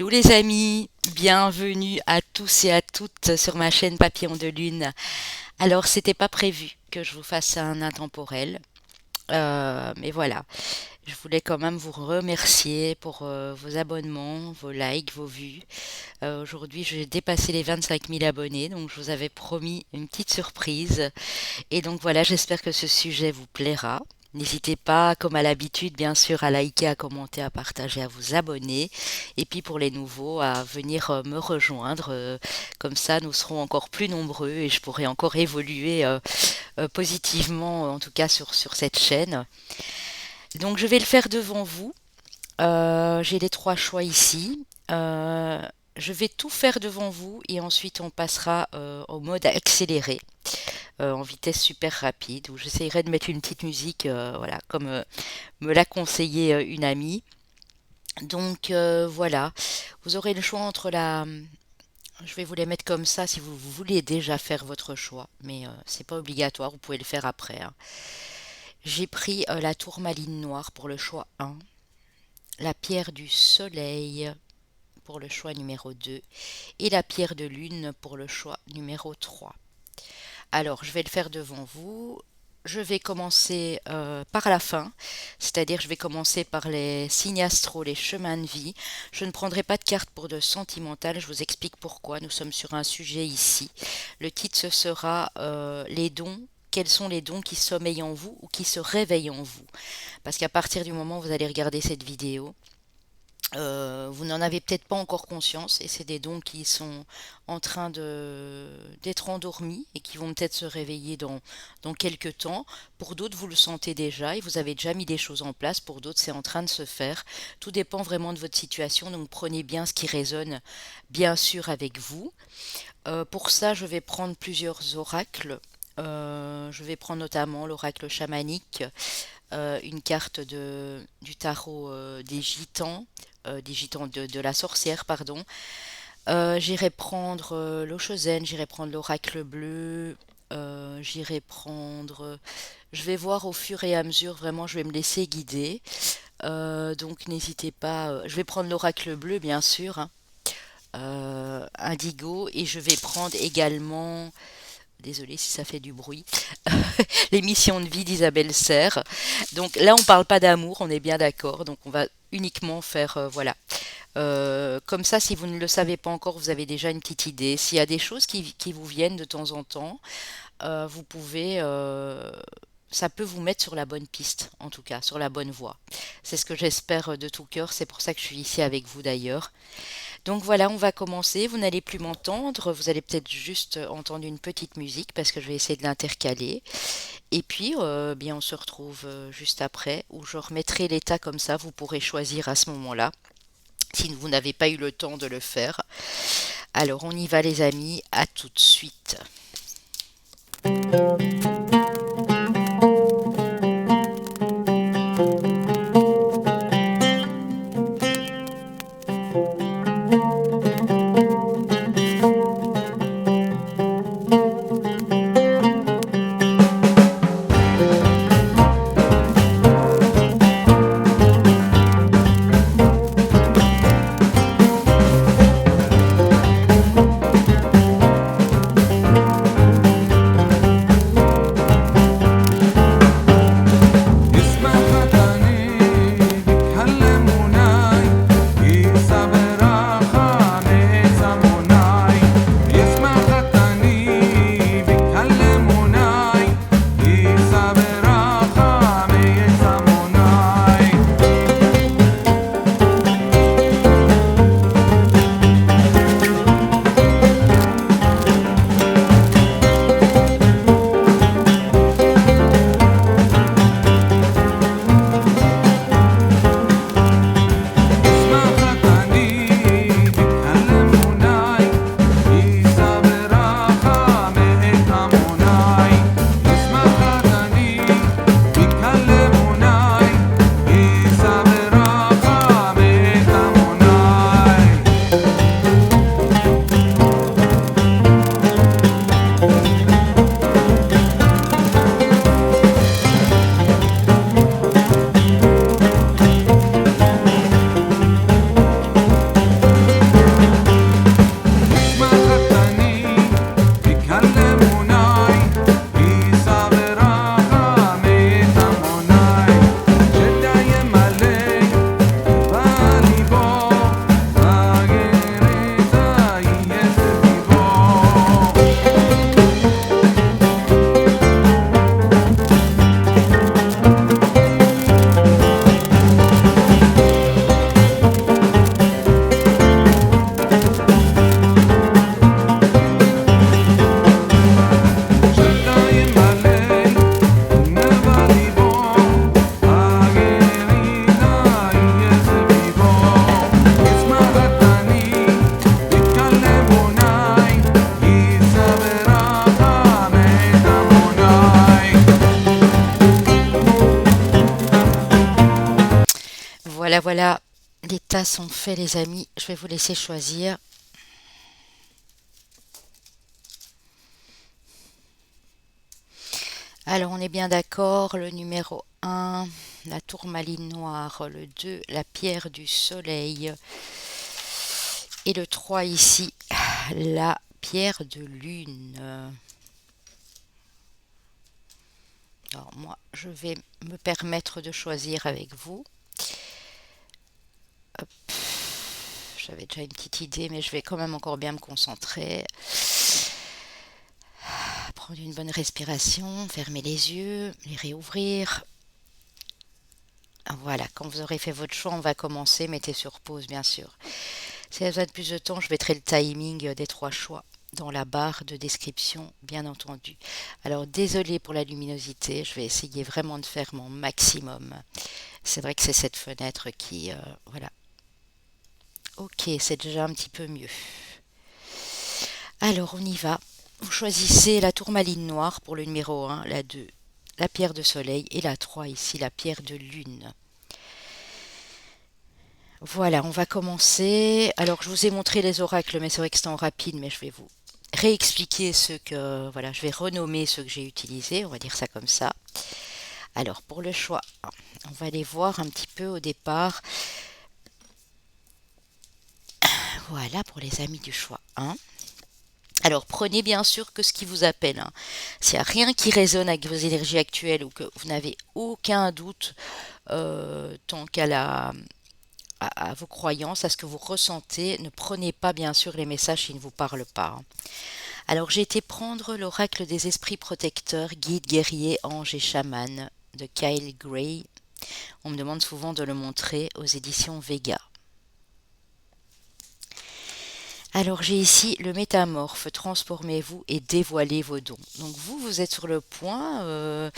Hello les amis, bienvenue à tous et à toutes sur ma chaîne Papillon de Lune. Alors c'était pas prévu que je vous fasse un intemporel, mais voilà, je voulais quand même vous remercier pour vos abonnements, vos likes, vos vues. Aujourd'hui j'ai dépassé les 25 000 abonnés, donc je vous avais promis une petite surprise. Et donc voilà, j'espère que ce sujet vous plaira. N'hésitez pas, comme à l'habitude, bien sûr, à liker, à commenter, à partager, à vous abonner. Et puis pour les nouveaux, à venir me rejoindre. Comme ça, nous serons encore plus nombreux et je pourrai encore évoluer positivement, en tout cas sur cette chaîne. Donc je vais le faire devant vous. J'ai les trois choix ici. Je vais tout faire devant vous et ensuite on passera au mode accéléré, en vitesse super rapide, où j'essayerai de mettre une petite musique, voilà, comme me l'a conseillé une amie. Donc voilà, vous aurez le choix entre la... Je vais vous les mettre comme ça si vous voulez déjà faire votre choix, mais c'est pas obligatoire, vous pouvez le faire après, hein. J'ai pris la tourmaline noire pour le choix 1, la pierre du soleil pour le choix numéro 2 et la pierre de lune pour le choix numéro 3. Alors, je vais le faire devant vous. Je vais commencer par la fin, c'est-à-dire je vais commencer par les signes astro, les chemins de vie. Je ne prendrai pas de carte pour de sentimental, je vous explique pourquoi. Nous sommes sur un sujet ici. Le titre ce sera les dons. Quels sont les dons qui sommeillent en vous ou qui se réveillent en vous? Parce qu'à partir du moment où vous allez regarder cette vidéo, vous n'en avez peut-être pas encore conscience et c'est des dons qui sont en train d'être endormis et qui vont peut-être se réveiller dans quelques temps. Pour d'autres, vous le sentez déjà et vous avez déjà mis des choses en place. Pour d'autres, c'est en train de se faire. Tout dépend vraiment de votre situation, donc prenez bien ce qui résonne bien sûr avec vous. Pour ça, je vais prendre plusieurs oracles. Je vais prendre notamment l'oracle chamanique, une carte du tarot des gitans de la sorcière, pardon. J'irai prendre l'Oshozen, j'irai prendre l'oracle bleu, j'irai prendre... Je vais voir au fur et à mesure, vraiment, je vais me laisser guider. Donc n'hésitez pas, je vais prendre l'oracle bleu, bien sûr, hein, indigo, et je vais prendre également... Désolée si ça fait du bruit. L'émission de vie d'Isabelle Serre. Donc là, on parle pas d'amour, on est bien d'accord. Donc on va uniquement faire, voilà. Comme ça, si vous ne le savez pas encore, vous avez déjà une petite idée. S'il y a des choses qui vous viennent de temps en temps, vous pouvez, ça peut vous mettre sur la bonne piste, en tout cas, sur la bonne voie. C'est ce que j'espère de tout cœur. C'est pour ça que je suis ici avec vous d'ailleurs. Donc voilà, on va commencer. Vous n'allez plus m'entendre. Vous allez peut-être juste entendre une petite musique parce que je vais essayer de l'intercaler. Et puis, bien, on se retrouve juste après où je remettrai l'état comme ça. Vous pourrez choisir à ce moment-là si vous n'avez pas eu le temps de le faire. Alors, on y va, les amis. À tout de suite. Voilà, voilà, les tas sont faits, les amis. Je vais vous laisser choisir. Alors, on est bien d'accord. Le numéro un, la tourmaline noire. Le 2, la pierre du soleil. Et le 3 ici, la pierre de lune. Alors, moi, je vais me permettre de choisir avec vous. Hop. J'avais déjà une petite idée, mais je vais quand même encore bien me concentrer. Prendre une bonne respiration, fermer les yeux, les réouvrir. Voilà, quand vous aurez fait votre choix, on va commencer. Mettez sur pause, bien sûr. Si vous avez besoin de plus de temps, je mettrai le timing des 3 choix dans la barre de description, bien entendu. Alors, désolé pour la luminosité, je vais essayer vraiment de faire mon maximum. C'est vrai que c'est cette fenêtre qui... voilà. Ok, c'est déjà un petit peu mieux. Alors, on y va. Vous choisissez la tourmaline noire pour le numéro 1, la 2, la pierre de soleil et la 3 ici, la pierre de lune. Voilà, on va commencer. Alors, je vous ai montré les oracles, mais c'est vrai que c'est en rapide, mais je vais vous réexpliquer ceux que... Voilà, je vais renommer ceux que j'ai utilisés, on va dire ça comme ça. Alors, pour le choix 1, on va aller voir un petit peu au départ. Voilà, pour les amis du choix 1. Alors, prenez bien sûr que ce qui vous appelle. S'il n'y a rien qui résonne avec vos énergies actuelles ou que vous n'avez aucun doute tant à vos croyances, à ce que vous ressentez, ne prenez pas bien sûr les messages qui ne vous parlent pas. Alors, j'ai été prendre l'oracle des esprits protecteurs, guides, guerriers, anges et chamans de Kyle Gray. On me demande souvent de le montrer aux éditions Vega. Alors j'ai ici le métamorphe, transformez-vous et dévoilez vos dons. Donc vous êtes sur le point,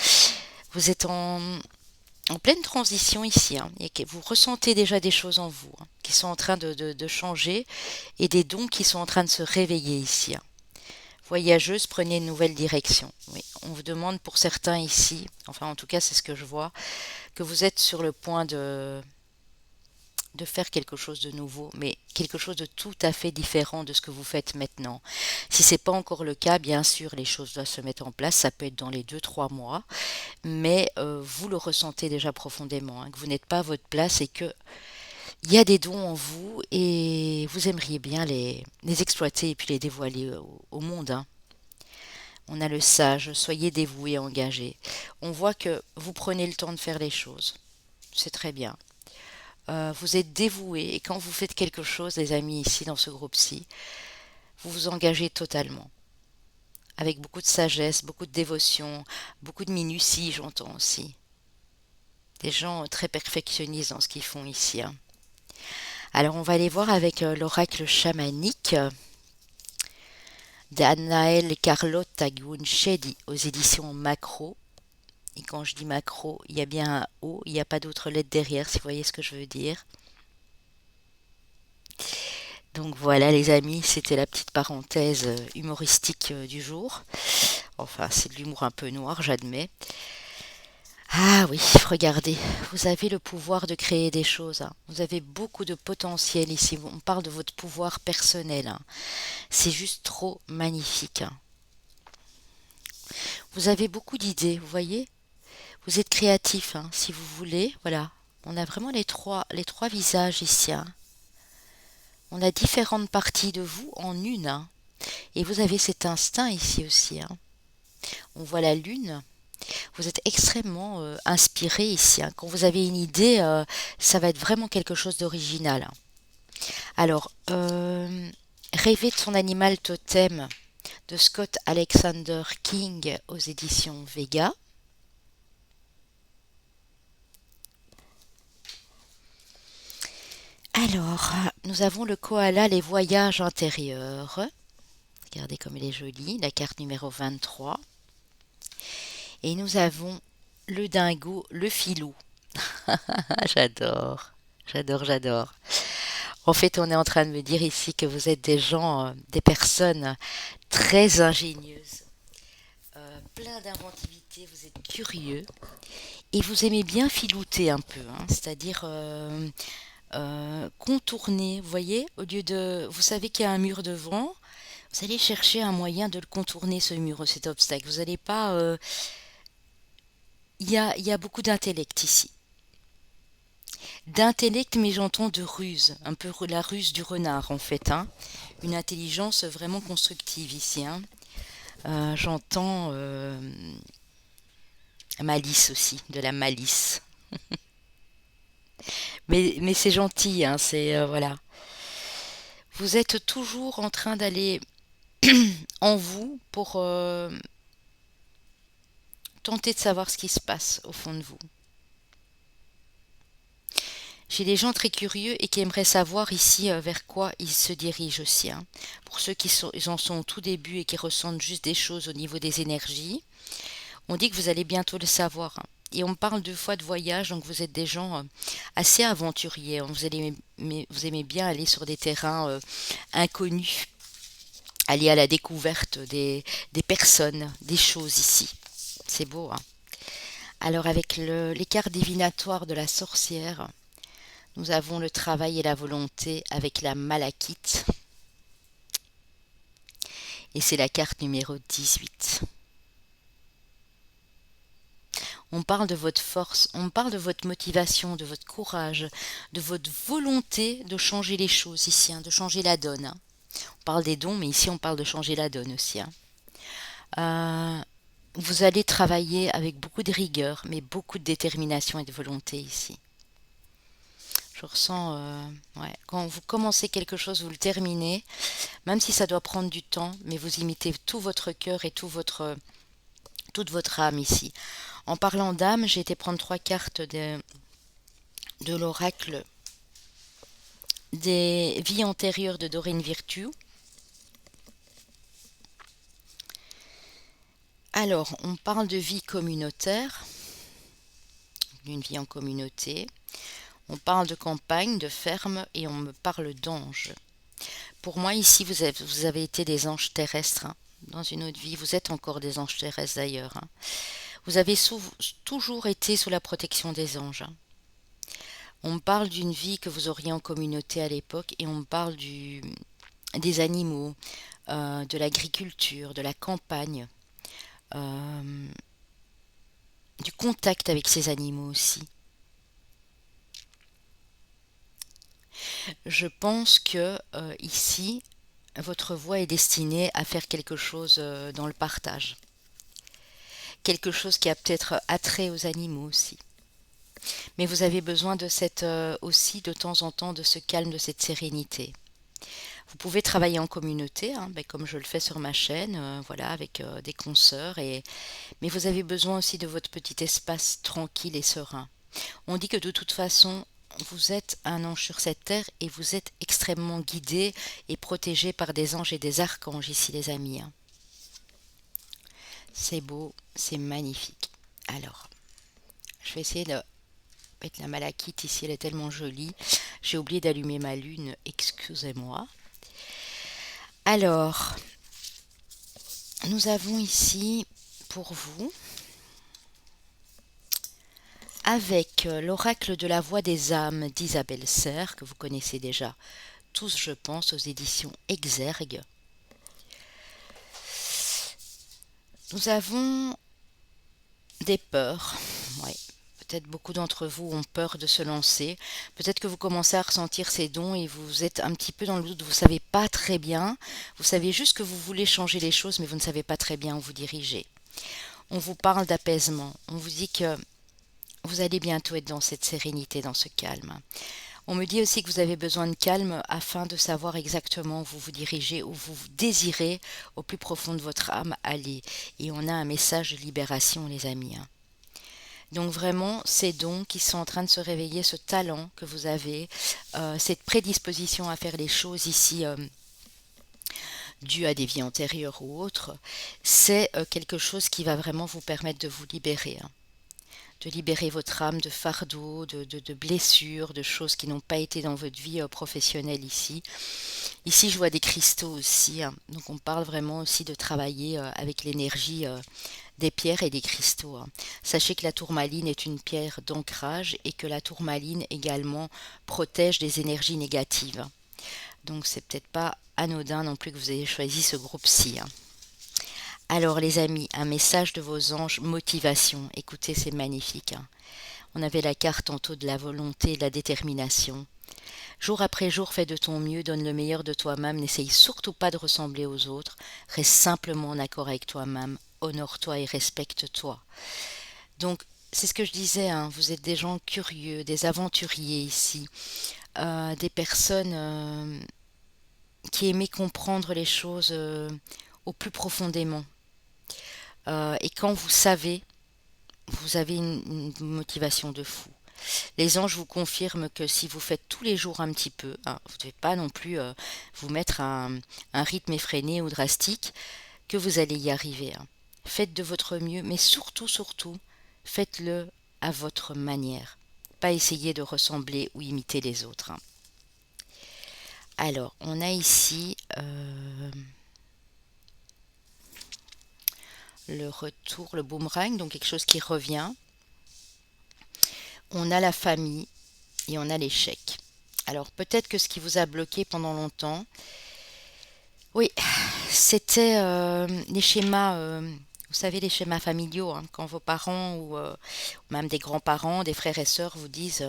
vous êtes en pleine transition ici, et que vous ressentez déjà des choses en vous qui sont en train de changer et des dons qui sont en train de se réveiller ici. Voyageuse, prenez une nouvelle direction. Oui, on vous demande pour certains ici, enfin en tout cas c'est ce que je vois, que vous êtes sur le point de faire quelque chose de nouveau, mais quelque chose de tout à fait différent de ce que vous faites maintenant. Si ce n'est pas encore le cas, bien sûr, les choses doivent se mettre en place. Ça peut être dans les 2-3 mois, mais vous le ressentez déjà profondément, que vous n'êtes pas à votre place et que il y a des dons en vous et vous aimeriez bien les exploiter et puis les dévoiler au monde. On a le sage, soyez dévoué, engagé. On voit que vous prenez le temps de faire les choses. C'est très bien. Vous êtes dévoué et quand vous faites quelque chose, les amis, ici dans ce groupe-ci, vous vous engagez totalement. Avec beaucoup de sagesse, beaucoup de dévotion, beaucoup de minutie, j'entends aussi. Des gens très perfectionnistes dans ce qu'ils font ici. Alors on va aller voir avec l'oracle chamanique d'Anaël Carlotta Guinchedi aux éditions Macro. Et quand je dis macro, il y a bien un O, il n'y a pas d'autres lettres derrière, si vous voyez ce que je veux dire. Donc voilà les amis, c'était la petite parenthèse humoristique du jour. Enfin, c'est de l'humour un peu noir, j'admets. Ah oui, regardez, vous avez le pouvoir de créer des choses. Vous avez beaucoup de potentiel ici. On parle de votre pouvoir personnel. C'est juste trop magnifique. Vous avez beaucoup d'idées, vous voyez? Vous êtes créatif, si vous voulez. Voilà, on a vraiment les trois visages ici. On a différentes parties de vous en une. Et vous avez cet instinct ici aussi. On voit la lune. Vous êtes extrêmement inspiré ici. Quand vous avez une idée, ça va être vraiment quelque chose d'original. Alors, rêver de son animal totem de Scott Alexander King aux éditions Vega. Alors, nous avons le koala, les voyages intérieurs. Regardez comme il est joli, la carte numéro 23. Et nous avons le dingo, le filou. J'adore, j'adore, j'adore. En fait, on est en train de me dire ici que vous êtes des gens, des personnes très ingénieuses, plein d'inventivité, vous êtes curieux Et vous aimez bien filouter un peu, hein, c'est-à-dire contourner, vous voyez, au lieu de... Vous savez qu'il y a un mur devant, vous allez chercher un moyen de le contourner, ce mur, cet obstacle. Vous n'allez pas... il y a beaucoup d'intellect ici. D'intellect, mais j'entends de ruse, un peu la ruse du renard en fait, hein. Une intelligence vraiment constructive ici, hein. J'entends malice aussi, de la malice. Mais c'est gentil, hein, c'est voilà. Vous êtes toujours en train d'aller en vous pour tenter de savoir ce qui se passe au fond de vous. J'ai des gens très curieux et qui aimeraient savoir ici vers quoi ils se dirigent aussi, hein. Pour ceux ils en sont au tout début et qui ressentent juste des choses au niveau des énergies, on dit que vous allez bientôt le savoir, hein. Et on me parle deux fois de voyage, donc vous êtes des gens assez aventuriers, hein. Vous aimez bien aller sur des terrains inconnus, aller à la découverte des personnes, des choses ici. C'est beau, hein. Alors avec les cartes divinatoires de la sorcière, nous avons le travail et la volonté avec la malachite. Et c'est la carte numéro 18. On parle de votre force, on parle de votre motivation, de votre courage, de votre volonté de changer les choses ici, hein, de changer la donne, hein. On parle des dons, mais ici on parle de changer la donne aussi, hein. Euh, vous allez travailler avec beaucoup de rigueur, mais beaucoup de détermination et de volonté ici. Je ressens, ouais, quand vous commencez quelque chose, vous le terminez, même si ça doit prendre du temps, mais vous y mettez tout votre cœur et toute votre âme ici. En parlant d'âme, j'ai été prendre trois cartes de l'oracle des vies antérieures de Doreen Virtue. Alors, on parle de vie communautaire, d'une vie en communauté. On parle de campagne, de ferme et on me parle d'anges. Pour moi, ici, vous avez été des anges terrestres, hein. Dans une autre vie, vous êtes encore des anges terrestres d'ailleurs, hein. Vous avez toujours été sous la protection des anges, hein. On me parle d'une vie que vous auriez en communauté à l'époque et on me parle des animaux, de l'agriculture, de la campagne, euh, du contact avec ces animaux aussi. Je pense que ici, votre voie est destinée à faire quelque chose dans le partage. Quelque chose qui a peut-être attrait aux animaux aussi. Mais vous avez besoin de cette aussi de temps en temps de ce calme, de cette sérénité. Vous pouvez travailler en communauté, hein, ben, comme je le fais sur ma chaîne, voilà, avec des consoeurs, mais vous avez besoin aussi de votre petit espace tranquille et serein. On dit que de toute façon, vous êtes un ange sur cette terre et vous êtes extrêmement guidé et protégé par des anges et des archanges ici, les amis, hein. C'est beau, c'est magnifique. Alors, je vais essayer de mettre la malachite ici, elle est tellement jolie. J'ai oublié d'allumer ma lune, excusez-moi. Alors, nous avons ici pour vous, avec l'oracle de la voix des âmes d'Isabelle Serre, que vous connaissez déjà tous, je pense, aux éditions Exergue. Nous avons des peurs. Ouais. Peut-être beaucoup d'entre vous ont peur de se lancer. Peut-être que vous commencez à ressentir ces dons et vous êtes un petit peu dans le doute. Vous ne savez pas très bien. Vous savez juste que vous voulez changer les choses, mais vous ne savez pas très bien où vous diriger. On vous parle d'apaisement. On vous dit que vous allez bientôt être dans cette sérénité, dans ce calme. On me dit aussi que vous avez besoin de calme afin de savoir exactement où vous vous dirigez, où vous désirez au plus profond de votre âme aller. Et on a un message de libération, les amis, hein. Donc vraiment, ces dons qui sont en train de se réveiller, ce talent que vous avez, cette prédisposition à faire les choses ici, due à des vies antérieures ou autres, c'est quelque chose qui va vraiment vous permettre de vous libérer, hein. de libérer votre âme de fardeaux, de blessures, de choses qui n'ont pas été dans votre vie professionnelle ici. Ici, je vois des cristaux aussi, hein. Donc on parle vraiment aussi de travailler avec l'énergie des pierres et des cristaux, hein. Sachez que la tourmaline est une pierre d'ancrage et que la tourmaline également protège des énergies négatives. Donc c'est peut-être pas anodin non plus que vous ayez choisi ce groupe-ci, hein. Alors les amis, un message de vos anges, motivation. Écoutez, c'est magnifique, hein. On avait la carte tantôt de la volonté et de la détermination. Jour après jour, fais de ton mieux, donne le meilleur de toi-même, n'essaye surtout pas de ressembler aux autres, reste simplement en accord avec toi-même, honore-toi et respecte-toi. Donc, c'est ce que je disais, hein, vous êtes des gens curieux, des aventuriers ici, des personnes qui aimaient comprendre les choses au plus profondément. Et quand vous savez, vous avez une motivation de fou. Les anges vous confirment que si vous faites tous les jours un petit peu, hein, vous ne devez pas non plus vous mettre à un rythme effréné ou drastique, que vous allez y arriver, hein. Faites de votre mieux, mais surtout, surtout, faites-le à votre manière. Pas essayer de ressembler ou imiter les autres, hein. Alors, on a ici le retour, le boomerang, donc quelque chose qui revient. On a la famille et on a l'échec. Alors, peut-être que ce qui vous a bloqué pendant longtemps, oui, c'était les schémas, vous savez, les schémas familiaux, hein, quand vos parents ou même des grands-parents, des frères et sœurs vous disent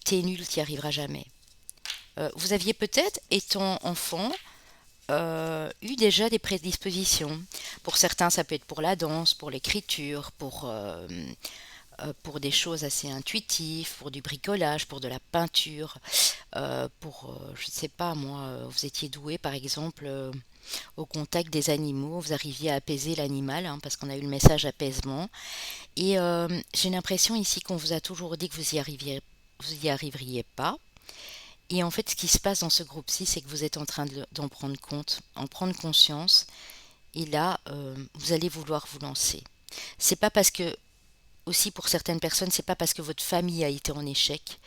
t'es nul, t'y arriveras jamais. Vous aviez peut-être, étant enfant, eu déjà des prédispositions. Pour certains, ça peut être pour la danse, pour l'écriture, pour des choses assez intuitives, pour du bricolage, pour de la peinture, je ne sais pas moi, vous étiez doué par exemple au contact des animaux, vous arriviez à apaiser l'animal, hein, parce qu'on a eu le message apaisement. Et j'ai l'impression ici qu'on vous a toujours dit que vous y arriveriez pas. Et en fait, ce qui se passe dans ce groupe-ci, c'est que vous êtes en train d'en prendre compte, en prendre conscience. Et là, vous allez vouloir vous lancer. C'est pas parce que aussi pour certaines personnes, c'est pas parce que votre famille a été en échec,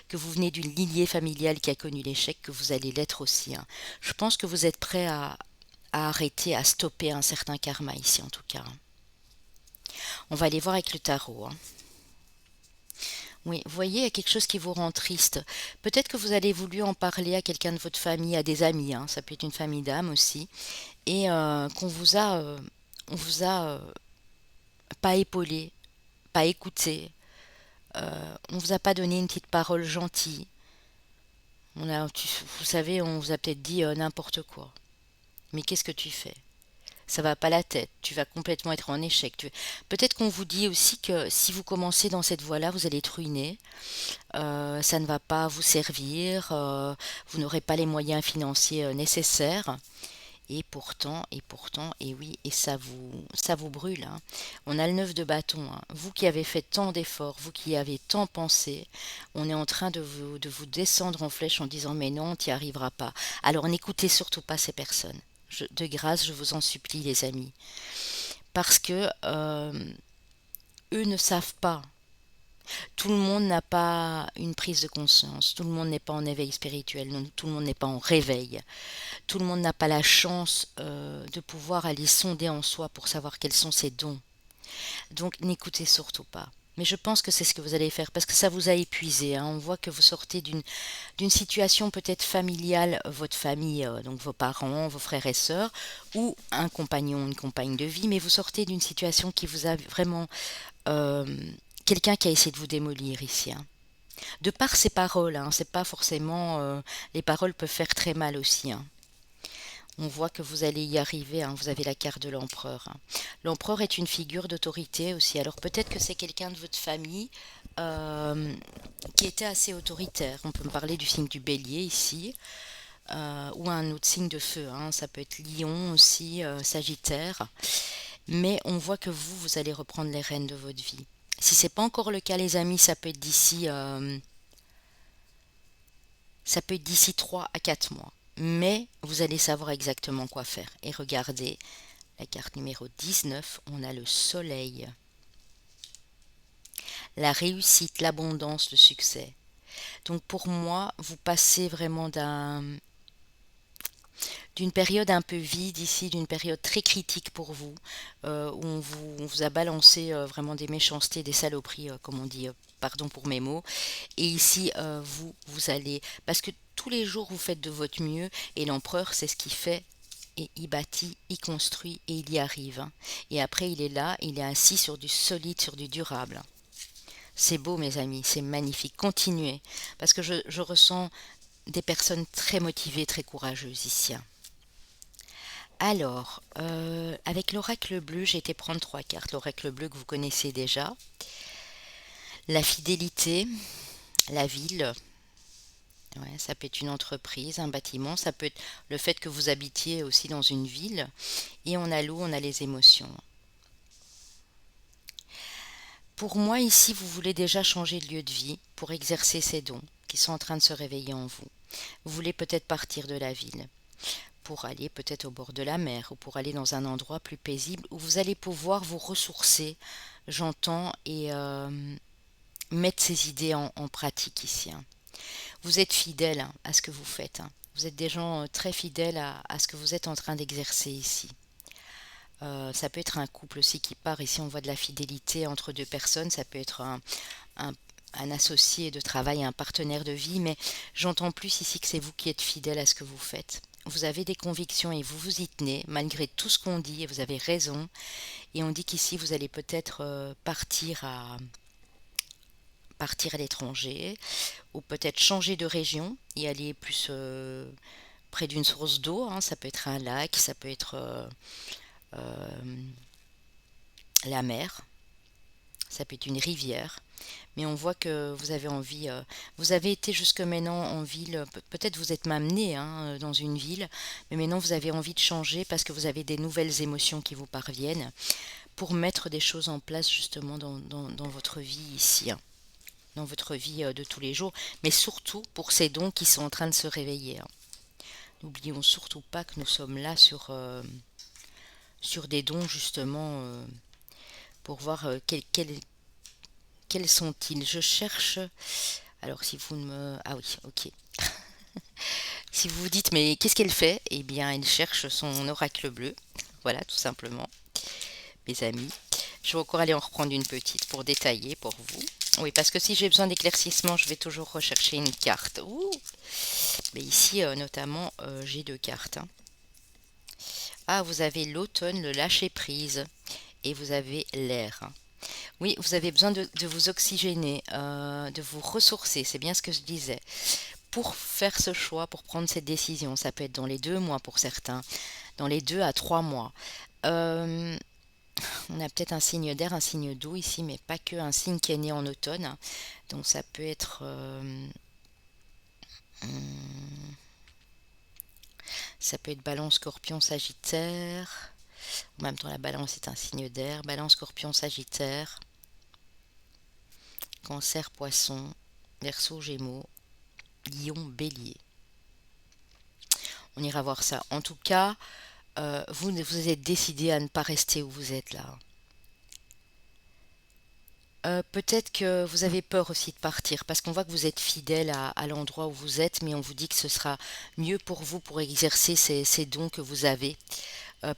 que vous venez d'une lignée familiale qui a connu l'échec, que vous allez l'être aussi, hein. Je pense que vous êtes prêt à arrêter, à stopper un certain karma ici en tout cas, hein. On va aller voir avec le tarot, hein. Oui, vous voyez, il y a quelque chose qui vous rend triste. Peut-être que vous allez voulu en parler à quelqu'un de votre famille, à des amis, hein. Ça peut être une famille d'âme aussi, et on vous a pas épaulé, pas écouté. On vous a pas donné une petite parole gentille. Vous savez, on vous a peut-être dit n'importe quoi. Mais qu'est-ce que tu fais? Ça va pas la tête. Tu vas complètement être en échec. Peut-être qu'on vous dit aussi que si vous commencez dans cette voie-là, vous allez être ruiné. Ça ne va pas vous servir. Vous n'aurez pas les moyens financiers nécessaires. Et oui, et ça vous brûle, hein. On a le 9 de bâton, hein. Vous qui avez fait tant d'efforts, vous qui avez tant pensé, on est en train de vous descendre en flèche en disant mais non, tu n'y arriveras pas. Alors n'écoutez surtout pas ces personnes. De grâce, je vous en supplie, les amis. Parce que eux ne savent pas. Tout le monde n'a pas une prise de conscience. Tout le monde n'est pas en éveil spirituel. Tout le monde n'est pas en réveil. Tout le monde n'a pas la chance de pouvoir aller sonder en soi pour savoir quels sont ses dons. Donc n'écoutez surtout pas. Mais je pense que c'est ce que vous allez faire parce que ça vous a épuisé, hein. On voit que vous sortez d'une situation peut-être familiale, votre famille, donc vos parents, vos frères et sœurs, ou un compagnon, une compagne de vie, mais vous sortez d'une situation qui vous a vraiment euh, quelqu'un qui a essayé de vous démolir ici, hein. De par ses paroles, hein, c'est pas forcément les paroles peuvent faire très mal aussi, hein. On voit que vous allez y arriver, hein. Vous avez la carte de l'empereur, hein. L'empereur est une figure d'autorité aussi. Alors peut-être que c'est quelqu'un de votre famille euh, qui était assez autoritaire. On peut me parler du signe du bélier ici, ou un autre signe de feu, hein. Ça peut être lion aussi, sagittaire. Mais on voit que vous allez reprendre les rênes de votre vie. Si c'est pas encore le cas, les amis, ça peut être d'ici 3 à 4 mois. Mais vous allez savoir exactement quoi faire. Et regardez, la carte numéro 19, on a le soleil. la réussite, l'abondance, le succès. Donc pour moi, vous passez vraiment d'une période un peu vide ici, d'une période très critique pour vous, où on vous a balancé vraiment des méchancetés, des saloperies, comme on dit, pardon pour mes mots. Et ici, vous allez, parce que tous les jours vous faites de votre mieux, et l'empereur, c'est ce qu'il fait. Et il bâtit, il construit et il y arrive, hein. Et après, il est là, il est assis sur du solide, sur du durable. C'est beau, mes amis, c'est magnifique. Continuez, parce que je ressens des personnes très motivées, très courageuses ici, hein. Alors, avec l'oracle bleu, j'ai été prendre trois cartes. L'oracle bleu que vous connaissez déjà. La fidélité, la ville. Ouais, ça peut être une entreprise, un bâtiment. Ça peut être le fait que vous habitiez aussi dans une ville. Et on a l'eau, on a les émotions. Pour moi, ici, vous voulez déjà changer de lieu de vie pour exercer ces dons qui sont en train de se réveiller en vous. Vous voulez peut-être partir de la ville pour aller peut-être au bord de la mer ou pour aller dans un endroit plus paisible où vous allez pouvoir vous ressourcer, j'entends, et mettre ces idées en pratique ici, hein. Vous êtes fidèle, hein, à ce que vous faites, hein. Vous êtes des gens très fidèles à ce que vous êtes en train d'exercer ici. Ça peut être un couple aussi qui part. Ici, on voit de la fidélité entre deux personnes. Ça peut être un, un associé de travail, un partenaire de vie, mais j'entends plus ici que c'est vous qui êtes fidèle à ce que vous faites. Vous avez des convictions et vous vous y tenez, malgré tout ce qu'on dit, et vous avez raison. Et on dit qu'ici, vous allez peut-être partir à l'étranger, ou peut-être changer de région et aller plus près d'une source d'eau, hein. Ça peut être un lac, ça peut être euh, la mer, ça peut être une rivière. Mais on voit que vous avez envie, vous avez été jusque maintenant en ville, peut-être vous êtes même né, hein, dans une ville, mais maintenant vous avez envie de changer parce que vous avez des nouvelles émotions qui vous parviennent pour mettre des choses en place justement dans votre vie ici, hein, dans votre vie de tous les jours, mais surtout pour ces dons qui sont en train de se réveiller, hein. N'oublions surtout pas que nous sommes là sur des dons justement, pour voir quels sont-ils. Je cherche. Alors si vous ne me... Ah oui, ok. Si vous vous dites, mais qu'est-ce qu'elle fait? Eh bien, elle cherche son oracle bleu. Voilà, tout simplement, mes amis. Je vais encore aller en reprendre une petite pour détailler pour vous. Oui, parce que si j'ai besoin d'éclaircissement, je vais toujours rechercher une carte. Ouh. Mais ici, notamment, j'ai deux cartes, hein. Ah, vous avez l'automne, le lâcher-prise, et vous avez l'air, hein. Oui, vous avez besoin de vous oxygéner, de vous ressourcer, c'est bien ce que je disais. Pour faire ce choix, pour prendre cette décision, ça peut être dans les 2 mois pour certains, dans les 2 à 3 mois. Euh, on a peut-être un signe d'air, un signe d'eau ici, mais pas que un signe qui est né en automne. Donc ça peut être... hum, ça peut être Balance, Scorpion, Sagittaire. En même temps, la Balance est un signe d'air. Balance, Scorpion, Sagittaire. Cancer, Poisson. Verseau, Gémeaux. Lion, Bélier. On ira voir ça. En tout cas, vous êtes décidé à ne pas rester où vous êtes là. Peut-être que vous avez peur aussi de partir, parce qu'on voit que vous êtes fidèle à l'endroit où vous êtes, mais on vous dit que ce sera mieux pour vous pour exercer ces dons que vous avez,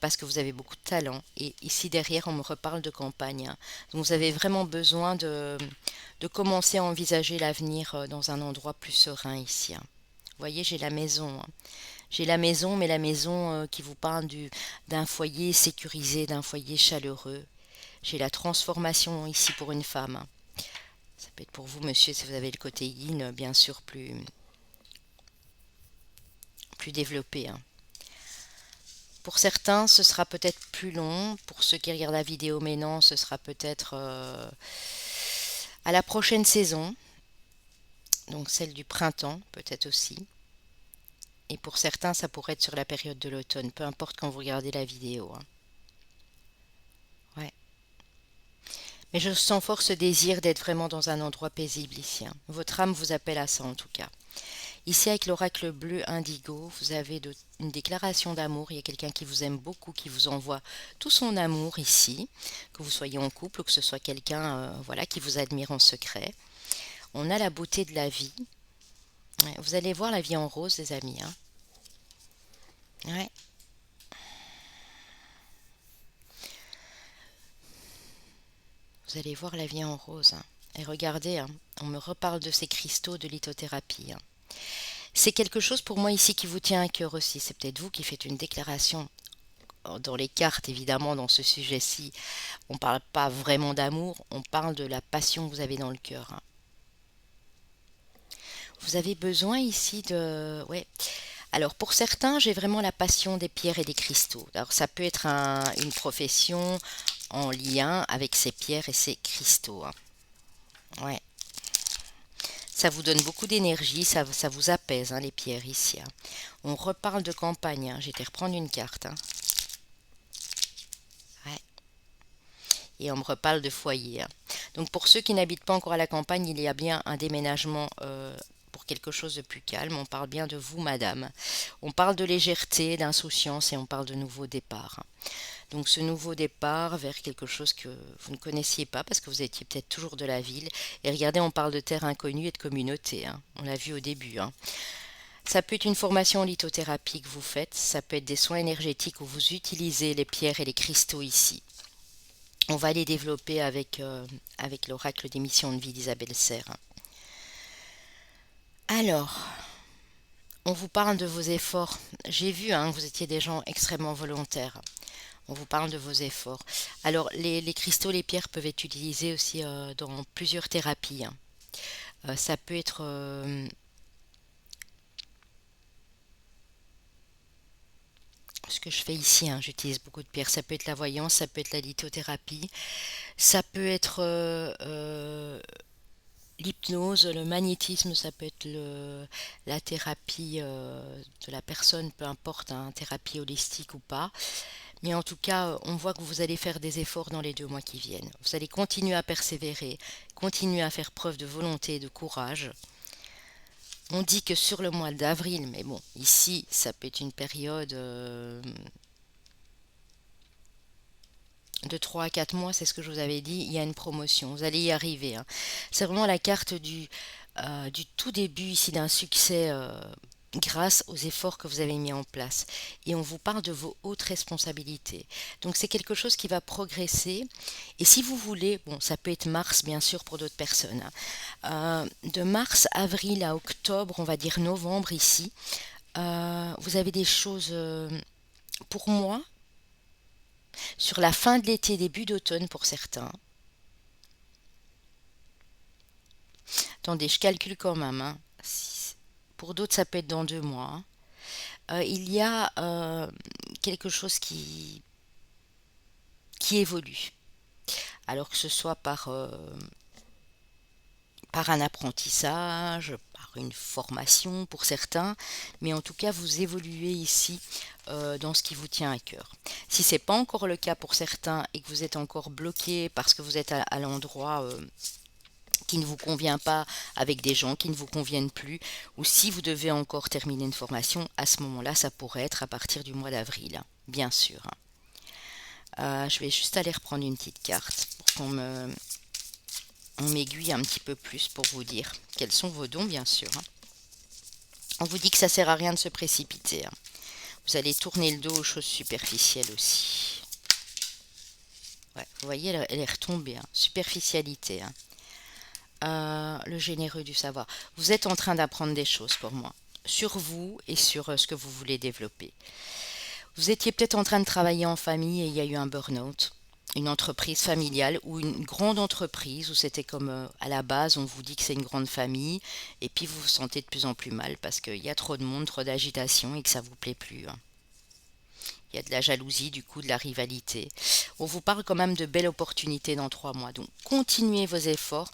parce que vous avez beaucoup de talent. Et ici derrière, on me reparle de campagne, hein. Donc vous avez vraiment besoin de commencer à envisager l'avenir dans un endroit plus serein ici, hein. Vous voyez, j'ai la maison, hein. J'ai la maison, mais la maison qui vous parle d'un foyer sécurisé, d'un foyer chaleureux. J'ai la transformation ici pour une femme, hein. Ça peut être pour vous, monsieur, si vous avez le côté yin, bien sûr, plus développé, hein. Pour certains, ce sera peut-être plus long. Pour ceux qui regardent la vidéo maintenant, ce sera peut-être à la prochaine saison, donc celle du printemps, peut-être aussi. Et pour certains, ça pourrait être sur la période de l'automne, peu importe quand vous regardez la vidéo, hein. Ouais. Mais je sens fort ce désir d'être vraiment dans un endroit paisible ici, hein. Votre âme vous appelle à ça en tout cas. Ici, avec l'oracle bleu indigo, vous avez une déclaration d'amour. Il y a quelqu'un qui vous aime beaucoup, qui vous envoie tout son amour ici, que vous soyez en couple ou que ce soit quelqu'un voilà, qui vous admire en secret. On a la beauté de la vie. Ouais, vous allez voir la vie en rose, les amis, hein. Ouais. Vous allez voir la vie en rose, hein. Et regardez, hein, on me reparle de ces cristaux de lithothérapie, hein. C'est quelque chose pour moi ici qui vous tient à cœur aussi. C'est peut-être vous qui faites une déclaration dans les cartes, évidemment, dans ce sujet-ci. On ne parle pas vraiment d'amour, on parle de la passion que vous avez dans le cœur, hein. Vous avez besoin ici de... Ouais. Alors pour certains, j'ai vraiment la passion des pierres et des cristaux. Alors ça peut être une profession en lien avec ces pierres et ces cristaux, hein. Ouais. Ça vous donne beaucoup d'énergie, ça vous apaise, hein, les pierres ici, hein. On reparle de campagne, hein. J'ai été reprendre une carte, hein. Ouais. Et on me reparle de foyer, hein. Donc pour ceux qui n'habitent pas encore à la campagne, il y a bien un déménagement pour quelque chose de plus calme. On parle bien de vous, madame. On parle de légèreté, d'insouciance et on parle de nouveau départ, hein. Donc ce nouveau départ vers quelque chose que vous ne connaissiez pas parce que vous étiez peut-être toujours de la ville. Et regardez, on parle de terre inconnue et de communauté, hein. On l'a vu au début, hein. Ça peut être une formation en lithothérapie que vous faites, ça peut être des soins énergétiques où vous utilisez les pierres et les cristaux ici. On va les développer avec l'oracle des missions de vie d'Isabelle Serre. Alors, on vous parle de vos efforts. J'ai vu, hein, que vous étiez des gens extrêmement volontaires. On vous parle de vos efforts. Alors, les cristaux, les pierres peuvent être utilisés aussi dans plusieurs thérapies, hein. Ça peut être ce que je fais ici, hein, j'utilise beaucoup de pierres. Ça peut être la voyance, ça peut être la lithothérapie, ça peut être l'hypnose, le magnétisme, ça peut être la thérapie de la personne, peu importe, hein, thérapie holistique ou pas. Mais en tout cas, on voit que vous allez faire des efforts dans les 2 mois qui viennent. Vous allez continuer à persévérer, continuer à faire preuve de volonté et de courage. On dit que sur le mois d'avril, mais bon, ici, ça peut être une période de 3 à 4 mois, c'est ce que je vous avais dit, il y a une promotion. Vous allez y arriver, hein. C'est vraiment la carte du tout début ici d'un succès grâce aux efforts que vous avez mis en place. Et on vous parle de vos hautes responsabilités. Donc c'est quelque chose qui va progresser. Et si vous voulez, bon, ça peut être mars bien sûr pour d'autres personnes, hein. De mars, avril à octobre, on va dire novembre ici, vous avez des choses, pour moi, sur la fin de l'été, début d'automne pour certains. Attendez, je calcule quand même, hein. Pour d'autres, ça peut être dans 2 mois, hein. Il y a quelque chose qui évolue. Alors que ce soit par un apprentissage, par une formation pour certains, mais en tout cas, vous évoluez ici dans ce qui vous tient à cœur. Si ce n'est pas encore le cas pour certains et que vous êtes encore bloqué parce que vous êtes à l'endroit qui ne vous convient pas, avec des gens qui ne vous conviennent plus, ou si vous devez encore terminer une formation, à ce moment-là, ça pourrait être à partir du mois d'avril, hein, bien sûr, hein. Je vais juste aller reprendre une petite carte pour on m'aiguille un petit peu plus pour vous dire quels sont vos dons, bien sûr, hein. On vous dit que ça sert à rien de se précipiter, hein. Vous allez tourner le dos aux choses superficielles aussi. Ouais, vous voyez, elle est retombée, hein. Superficialité, hein. Le généreux du savoir. Vous êtes en train d'apprendre des choses pour moi, sur vous et sur ce que vous voulez développer. Vous étiez peut-être en train de travailler en famille et il y a eu un burn-out, une entreprise familiale ou une grande entreprise où c'était comme à la base, on vous dit que c'est une grande famille et puis vous vous sentez de plus en plus mal parce qu'il y a trop de monde, trop d'agitation et que ça vous plaît plus, hein. Il y a de la jalousie, du coup, de la rivalité. On vous parle quand même de belles opportunités dans 3 mois. Donc, continuez vos efforts.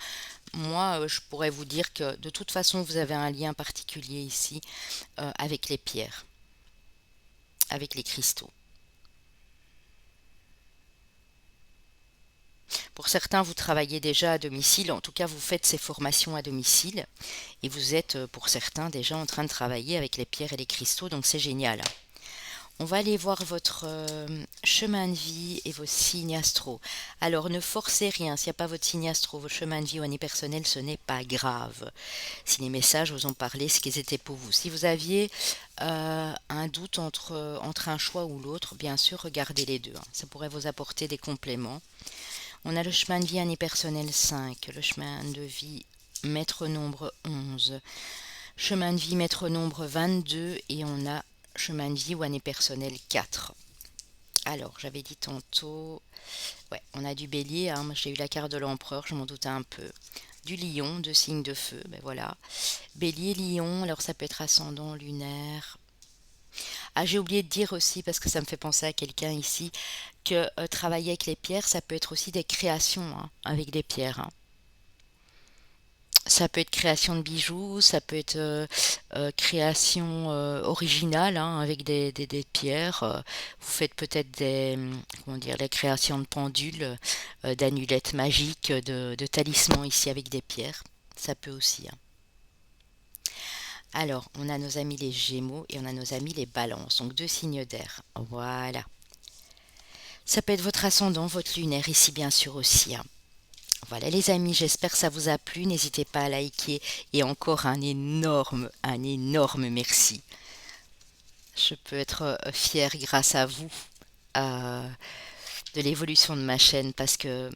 Moi, je pourrais vous dire que de toute façon, vous avez un lien particulier ici avec les pierres, avec les cristaux. Pour certains, vous travaillez déjà à domicile, en tout cas, vous faites ces formations à domicile et vous êtes, pour certains, déjà en train de travailler avec les pierres et les cristaux, donc c'est génial. On va aller voir votre chemin de vie et vos signes astro. Alors ne forcez rien, s'il n'y a pas votre signe astro, vos chemins de vie ou année personnelle, ce n'est pas grave. Si les messages vous ont parlé, ce qu'ils étaient pour vous. Si vous aviez un doute entre un choix ou l'autre, bien sûr, regardez les deux, hein. Ça pourrait vous apporter des compléments. On a le chemin de vie année personnelle 5, le chemin de vie maître nombre 11, chemin de vie maître nombre 22 et on a chemin de vie ou année personnelle 4. Alors, j'avais dit tantôt, ouais, on a du bélier, hein, moi j'ai eu la carte de l'empereur, je m'en doutais un peu. Du lion, deux signes de feu, ben voilà. Bélier, lion, alors ça peut être ascendant, lunaire. Ah, j'ai oublié de dire aussi, parce que ça me fait penser à quelqu'un ici, que travailler avec les pierres, ça peut être aussi des créations, hein, avec des pierres, hein. Ça peut être création de bijoux, ça peut être création originale, hein, avec des pierres. Vous faites peut-être comment dire, la création de pendules, d'amulettes magiques, de talismans ici avec des pierres. Ça peut aussi, hein. Alors, on a nos amis les Gémeaux et on a nos amis les Balances, donc deux signes d'air. Voilà. Ça peut être votre ascendant, votre lunaire ici bien sûr aussi, hein. Voilà les amis, j'espère que ça vous a plu. N'hésitez pas à liker et encore un énorme merci. Je peux être fière grâce à vous euh, de l'évolution de ma chaîne parce que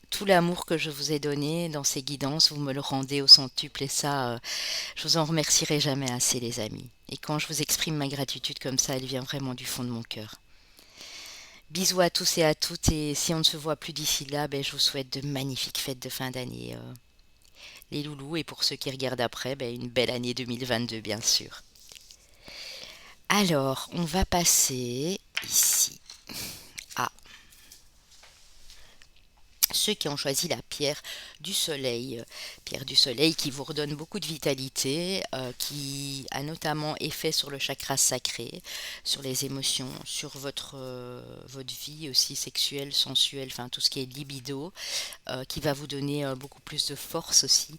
tout l'amour que je vous ai donné dans ces guidances, vous me le rendez au centuple et ça, je vous en remercierai jamais assez les amis. Et quand je vous exprime ma gratitude comme ça, elle vient vraiment du fond de mon cœur. Bisous à tous et à toutes et si on ne se voit plus d'ici là, ben, je vous souhaite de magnifiques fêtes de fin d'année. Les loulous et pour ceux qui regardent après, ben, une belle année 2022 bien sûr. Alors, on va passer ici à ceux qui ont choisi la pierre du soleil qui vous redonne beaucoup de vitalité, qui a notamment effet sur le chakra sacré, sur les émotions, sur votre vie aussi sexuelle, sensuelle, enfin tout ce qui est libido, qui va vous donner beaucoup plus de force aussi.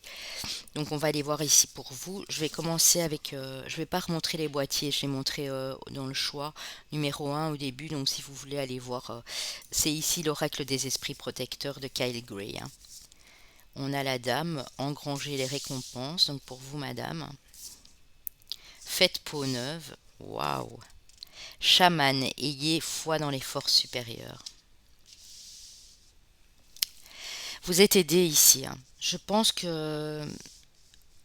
Donc on va aller voir ici pour vous. Je vais commencer avec, je vais pas remontrer les boîtiers, je vais montrer dans le choix numéro un au début. Donc si vous voulez aller voir, c'est ici l'oracle des esprits protecteurs de Kyle Gray, hein. On a la dame, engranger les récompenses. Donc pour vous madame, faites peau neuve. Waouh. Chaman, ayez foi dans les forces supérieures. Vous êtes aidé ici, hein. Je pense que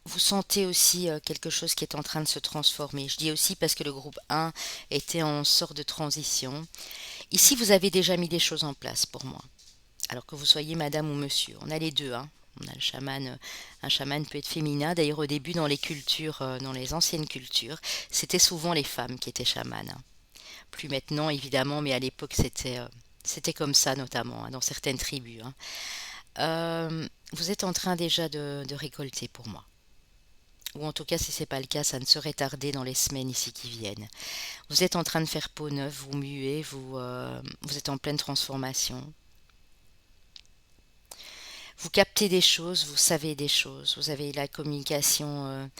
vous sentez aussi quelque chose qui est en train de se transformer. Je dis aussi parce que le groupe 1 était en sorte de transition. Ici, vous avez déjà mis des choses en place pour moi. Alors que vous soyez madame ou monsieur. On a les deux, hein. On a le chaman. Un chaman peut être féminin. D'ailleurs, au début, dans les cultures, dans les anciennes cultures, c'était souvent les femmes qui étaient chamanes, hein. Plus maintenant, évidemment, mais à l'époque, c'était comme ça, notamment, hein, dans certaines tribus, hein. Vous êtes en train déjà de récolter pour moi. Ou en tout cas, si ce n'est pas le cas, ça ne serait tardé dans les semaines ici qui viennent. Vous êtes en train de faire peau neuve, vous muez, vous êtes en pleine transformation. Vous captez des choses, vous savez des choses. Vous avez la communication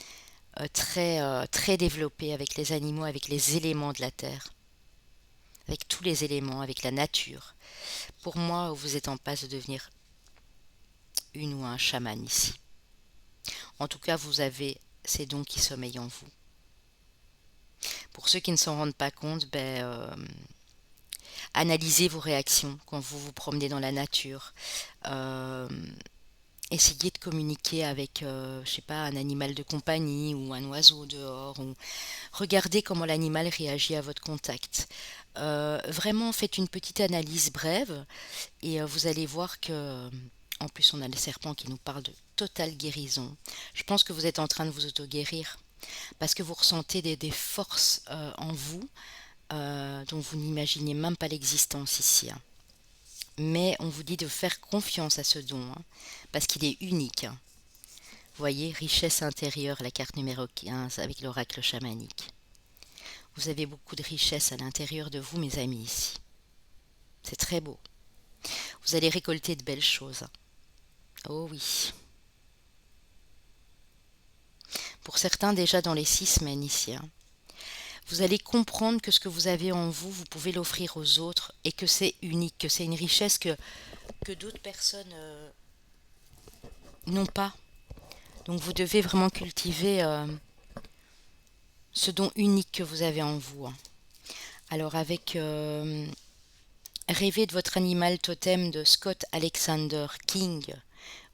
très développée avec les animaux, avec les éléments de la terre, avec tous les éléments, avec la nature. Pour moi, vous êtes en passe de devenir une ou un chaman ici. En tout cas, vous avez ces dons qui sommeillent en vous. Pour ceux qui ne s'en rendent pas compte, analysez vos réactions quand vous vous promenez dans la nature. Euh, Essayez de communiquer avec, je sais pas, un animal de compagnie ou un oiseau dehors. Ou regardez comment l'animal réagit à votre contact. Vraiment, faites une petite analyse brève et vous allez voir que, en plus, on a le serpent qui nous parle de totale guérison. Je pense que vous êtes en train de vous auto-guérir parce que vous ressentez des forces en vous dont vous n'imaginez même pas l'existence ici, hein. Mais on vous dit de faire confiance à ce don, hein, parce qu'il est unique, hein. Vous voyez, richesse intérieure, la carte numéro 15 avec l'oracle chamanique. Vous avez beaucoup de richesse à l'intérieur de vous, mes amis, ici. C'est très beau. Vous allez récolter de belles choses. Oh oui. Pour certains, déjà dans les 6 semaines ici, hein. Vous allez comprendre que ce que vous avez en vous, vous pouvez l'offrir aux autres et que c'est unique, que c'est une richesse que d'autres personnes n'ont pas. Donc vous devez vraiment cultiver ce don unique que vous avez en vous, hein. Alors avec Rêver de votre animal totem de Scott Alexander King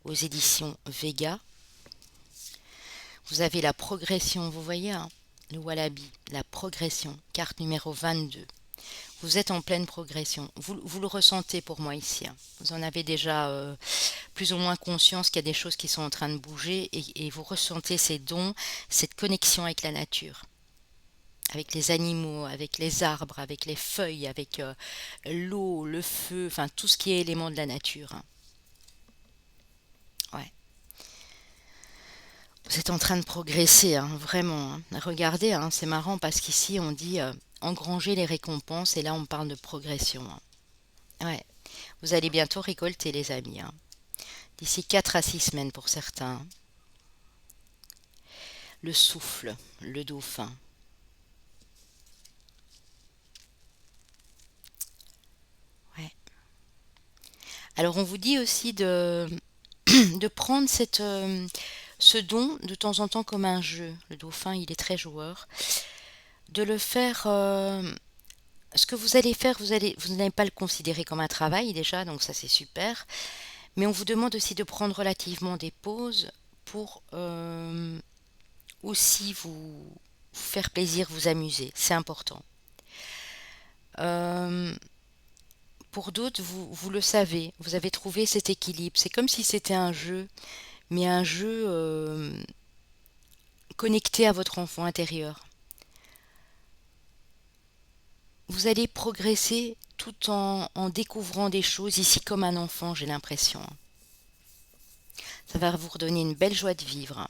aux éditions Vega, vous avez la progression, vous voyez, hein, le wallaby, la progression, carte numéro 22. Vous êtes en pleine progression. Vous le ressentez pour moi ici, hein. Vous en avez déjà plus ou moins conscience qu'il y a des choses qui sont en train de bouger et vous ressentez ces dons, cette connexion avec la nature, avec les animaux, avec les arbres, avec les feuilles, avec l'eau, le feu, enfin tout ce qui est élément de la nature, hein. Ouais. Vous êtes en train de progresser, hein, vraiment, hein. Regardez, hein, c'est marrant parce qu'ici on dit engranger les récompenses et là on parle de progression, hein. Ouais. Vous allez bientôt récolter les amis, hein. D'ici 4 à 6 semaines pour certains. Le souffle, le dauphin. Ouais. Alors on vous dit aussi de prendre ce don de temps en temps comme un jeu. Le dauphin, il est très joueur. De le faire, ce que vous allez faire, vous n'allez pas le considérer comme un travail déjà, donc ça c'est super. Mais on vous demande aussi de prendre relativement des pauses pour aussi vous faire plaisir, vous amuser. C'est important. Euh, pour d'autres, vous le savez, vous avez trouvé cet équilibre. C'est comme si c'était un jeu, mais un jeu connecté à votre enfant intérieur. Vous allez progresser tout en découvrant des choses ici comme un enfant, j'ai l'impression. Ça va vous redonner une belle joie de vivre, hein.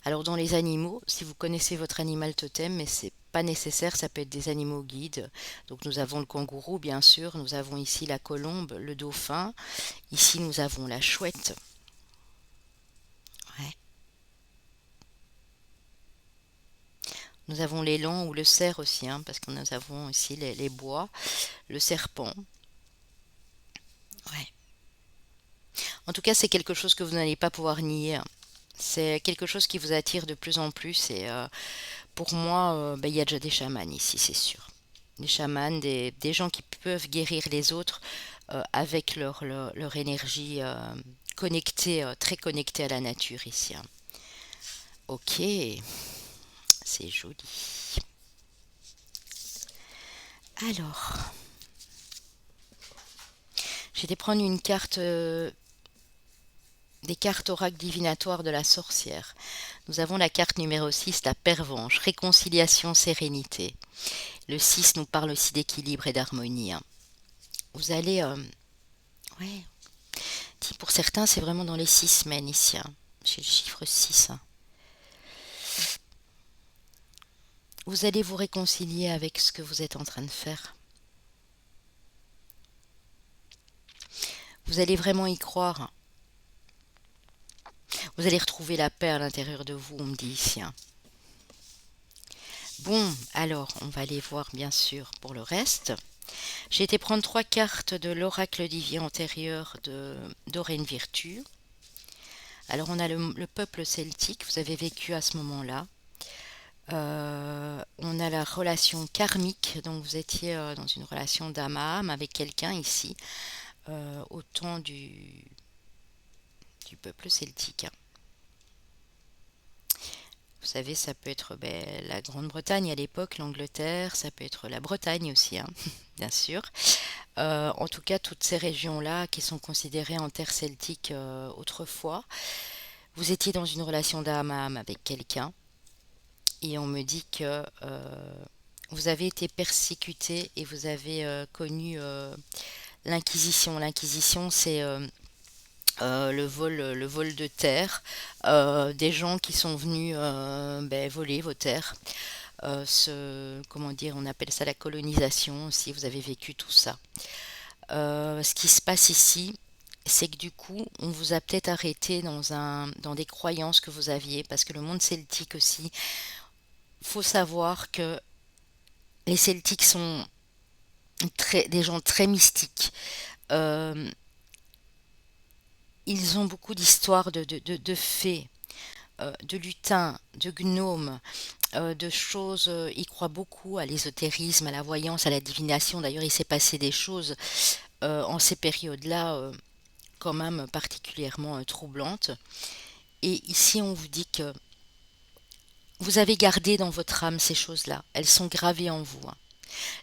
Alors dans les animaux, si vous connaissez votre animal totem, mais c'est pas nécessaire, ça peut être des animaux guides. Donc nous avons le kangourou, bien sûr, nous avons ici la colombe, le dauphin, ici nous avons la chouette. Ouais. Nous avons l'élan ou le cerf aussi, hein, parce que nous avons ici les bois, le serpent. Ouais. En tout cas, c'est quelque chose que vous n'allez pas pouvoir nier, hein. C'est quelque chose qui vous attire de plus en plus et pour moi, ben, il y a déjà des chamans ici, c'est sûr. Des chamans, des gens qui peuvent guérir les autres avec leur énergie connectée, très connectée à la nature ici, hein. Ok, c'est joli. Alors, j'ai été prendre une carte, des cartes oracle divinatoire de la sorcière. Nous avons la carte numéro 6, la pervenche, réconciliation, sérénité. Le 6 nous parle aussi d'équilibre et d'harmonie, hein. Vous allez, ouais, pour certains, c'est vraiment dans les 6 semaines ici, hein. J'ai le chiffre 6, hein. Vous allez vous réconcilier avec ce que vous êtes en train de faire. Vous allez vraiment y croire, hein. Vous allez retrouver la paix à l'intérieur de vous, on me dit ici, hein. Bon, alors, on va aller voir bien sûr pour le reste. J'ai été prendre 3 cartes de l'oracle divin antérieur de Doreen Virtue. Alors, on a le peuple celtique, vous avez vécu à ce moment-là. On a la relation karmique, donc vous étiez dans une relation d'âme à âme avec quelqu'un ici, au temps du peuple celtique, hein. Vous savez, ça peut être ben, la Grande-Bretagne à l'époque, l'Angleterre, ça peut être la Bretagne aussi, hein, bien sûr. En tout cas, toutes ces régions-là qui sont considérées en terre celtique autrefois, vous étiez dans une relation d'âme à âme avec quelqu'un et on me dit que vous avez été persécuté et vous avez connu l'Inquisition. L'Inquisition, c'est le vol de terre, des gens qui sont venus ben, voler vos terres. Comment dire, on appelle ça la colonisation, si vous avez vécu tout ça. Ce qui se passe ici, c'est que du coup, on vous a peut-être arrêté dans des croyances que vous aviez, parce que le monde celtique aussi, faut savoir que les Celtiques sont des gens très mystiques. Euh, Ils ont beaucoup d'histoires de fées, de lutins, de gnomes, de choses. Ils croient beaucoup à l'ésotérisme, à la voyance, à la divination. D'ailleurs, il s'est passé des choses en ces périodes-là, quand même particulièrement troublantes. Et ici, on vous dit que vous avez gardé dans votre âme ces choses-là. Elles sont gravées en vous, hein.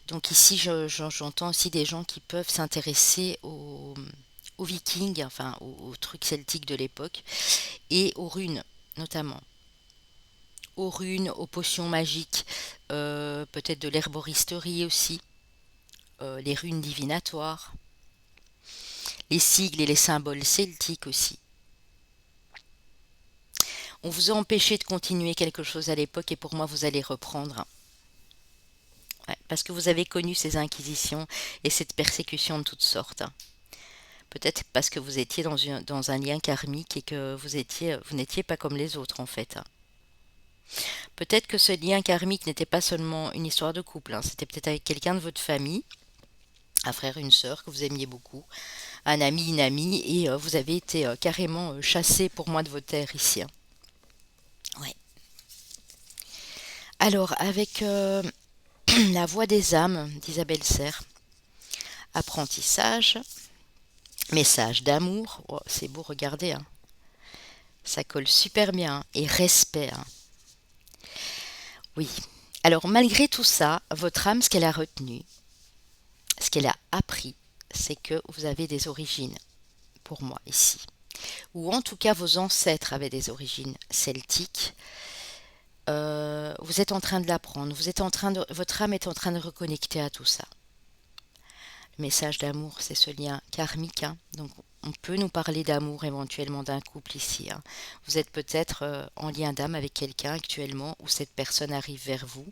Donc ici, j'entends aussi des gens qui peuvent s'intéresser aux Vikings, enfin aux trucs celtiques de l'époque, et aux runes notamment. Aux runes, aux potions magiques, peut-être de l'herboristerie aussi, les runes divinatoires, les sigles et les symboles celtiques aussi. On vous a empêché de continuer quelque chose à l'époque et pour moi vous allez reprendre. Ouais, parce que vous avez connu ces inquisitions et cette persécution de toutes sortes. Peut-être parce que vous étiez dans un lien karmique et que vous n'étiez pas comme les autres en fait. Peut-être que ce lien karmique n'était pas seulement une histoire de couple, hein, c'était peut-être avec quelqu'un de votre famille, un frère, une sœur que vous aimiez beaucoup, un ami, une amie, et vous avez été carrément chassé pour moi de vos terres ici, hein. Ouais. Alors, avec la voix des âmes d'Isabelle Serre, apprentissage, message d'amour, oh, c'est beau, regardez, hein. Ça colle super bien, hein. Et respect, hein. Oui. Alors, malgré tout ça, votre âme, ce qu'elle a retenu, ce qu'elle a appris, c'est que vous avez des origines, pour moi, ici. Ou en tout cas, vos ancêtres avaient des origines celtiques. Vous êtes en train de l'apprendre, votre âme est en train de reconnecter à tout ça. Le message d'amour, c'est ce lien karmique, hein. Donc, on peut nous parler d'amour éventuellement d'un couple ici, hein. Vous êtes peut-être en lien d'âme avec quelqu'un actuellement où cette personne arrive vers vous.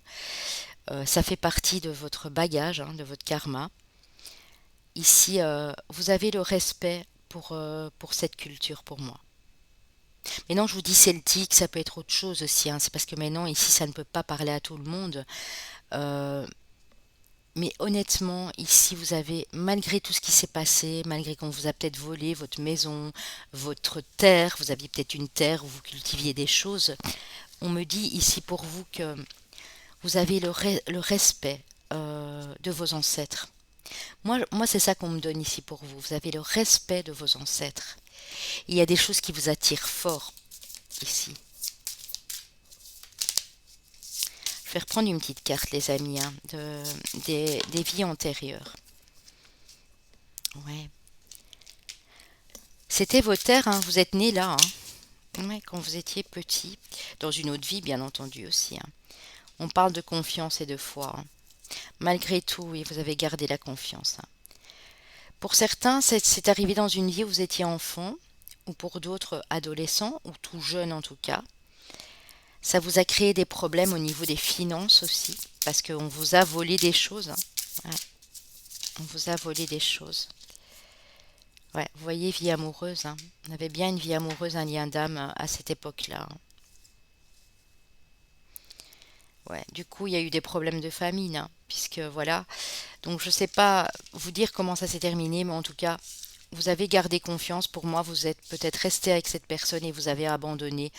Ça fait partie de votre bagage, hein, de votre karma. Ici, vous avez le respect pour cette culture, pour moi. Mais non, je vous dis celtique, ça peut être autre chose aussi, hein. C'est parce que maintenant, ici, ça ne peut pas parler à tout le monde. Euh, mais honnêtement, ici, vous avez, malgré tout ce qui s'est passé, malgré qu'on vous a peut-être volé votre maison, votre terre, vous aviez peut-être une terre où vous cultiviez des choses, on me dit ici pour vous que vous avez le respect de vos ancêtres. Moi c'est ça qu'on me donne ici pour vous. Vous avez le respect de vos ancêtres. Il y a des choses qui vous attirent fort ici. Je vais reprendre une petite carte, les amis, hein, des vies antérieures. Ouais. C'était vos terres, hein, vous êtes nés là, hein. Ouais, quand vous étiez petit, dans une autre vie, bien entendu aussi, hein. On parle de confiance et de foi, hein. Malgré tout, oui, vous avez gardé la confiance, hein. Pour certains, c'est arrivé dans une vie où vous étiez enfant, ou pour d'autres adolescents, ou tout jeune en tout cas. Ça vous a créé des problèmes au niveau des finances aussi, parce qu'on vous a volé des choses, hein. Ouais, on vous a volé des choses. Ouais, vous voyez, vie amoureuse, hein. On avait bien une vie amoureuse, un lien d'âme à cette époque-là, hein. Ouais, du coup, il y a eu des problèmes de famine, hein, puisque voilà. Donc, je ne sais pas vous dire comment ça s'est terminé, mais en tout cas, vous avez gardé confiance. Pour moi, vous êtes peut-être resté avec cette personne et vous avez abandonné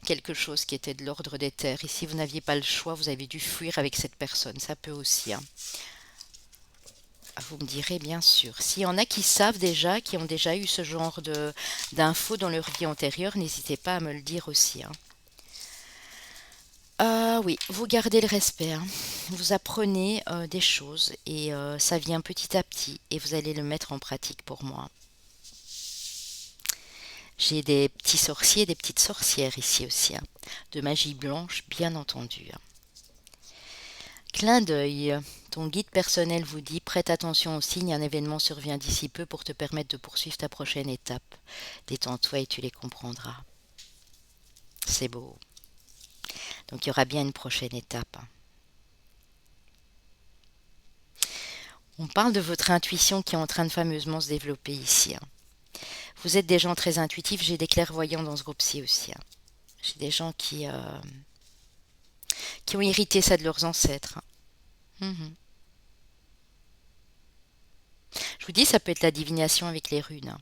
quelque chose qui était de l'ordre des terres. Ici, vous n'aviez pas le choix, vous avez dû fuir avec cette personne. Ça peut aussi, hein. Vous me direz bien sûr. S'il y en a qui savent déjà, qui ont déjà eu ce genre de d'infos dans leur vie antérieure, n'hésitez pas à me le dire aussi, hein. Oui, vous gardez le respect, hein. Vous apprenez des choses et ça vient petit à petit et vous allez le mettre en pratique pour moi. J'ai des petits sorciers, des petites sorcières ici aussi, hein. De magie blanche, bien entendu, hein. Clin d'œil. Ton guide personnel vous dit prête attention aux signes, un événement survient d'ici peu pour te permettre de poursuivre ta prochaine étape. Détends-toi et tu les comprendras. C'est beau. Donc il y aura bien une prochaine étape, hein. On parle de votre intuition qui est en train de fameusement se développer ici, hein. Vous êtes des gens très intuitifs, j'ai des clairvoyants dans ce groupe-ci aussi, hein. J'ai des gens qui ont hérité ça de leurs ancêtres, hein. Mhm. Je vous dis, ça peut être la divination avec les runes, hein.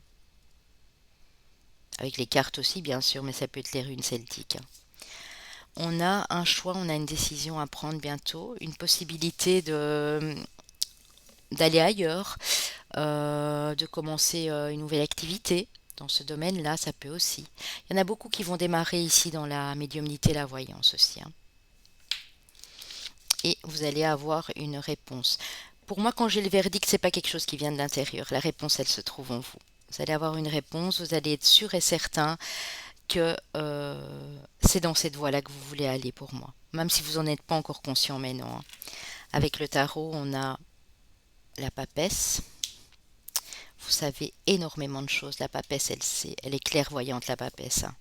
Avec les cartes aussi, bien sûr, mais ça peut être les runes celtiques, hein. On a un choix, on a une décision à prendre bientôt, une possibilité d'aller ailleurs, de commencer une nouvelle activité. Dans ce domaine-là, ça peut aussi. Il y en a beaucoup qui vont démarrer ici dans la médiumnité, la voyance aussi, hein. Et vous allez avoir une réponse. Pour moi, quand j'ai le verdict, c'est pas quelque chose qui vient de l'intérieur. La réponse, elle se trouve en vous. Vous allez avoir une réponse, vous allez être sûr et certain que c'est dans cette voie-là que vous voulez aller pour moi. Même si vous n'en êtes pas encore conscient, mais non, hein. Avec le tarot, on a la papesse. Vous savez énormément de choses. La papesse, elle sait, elle est clairvoyante, la papesse, hein.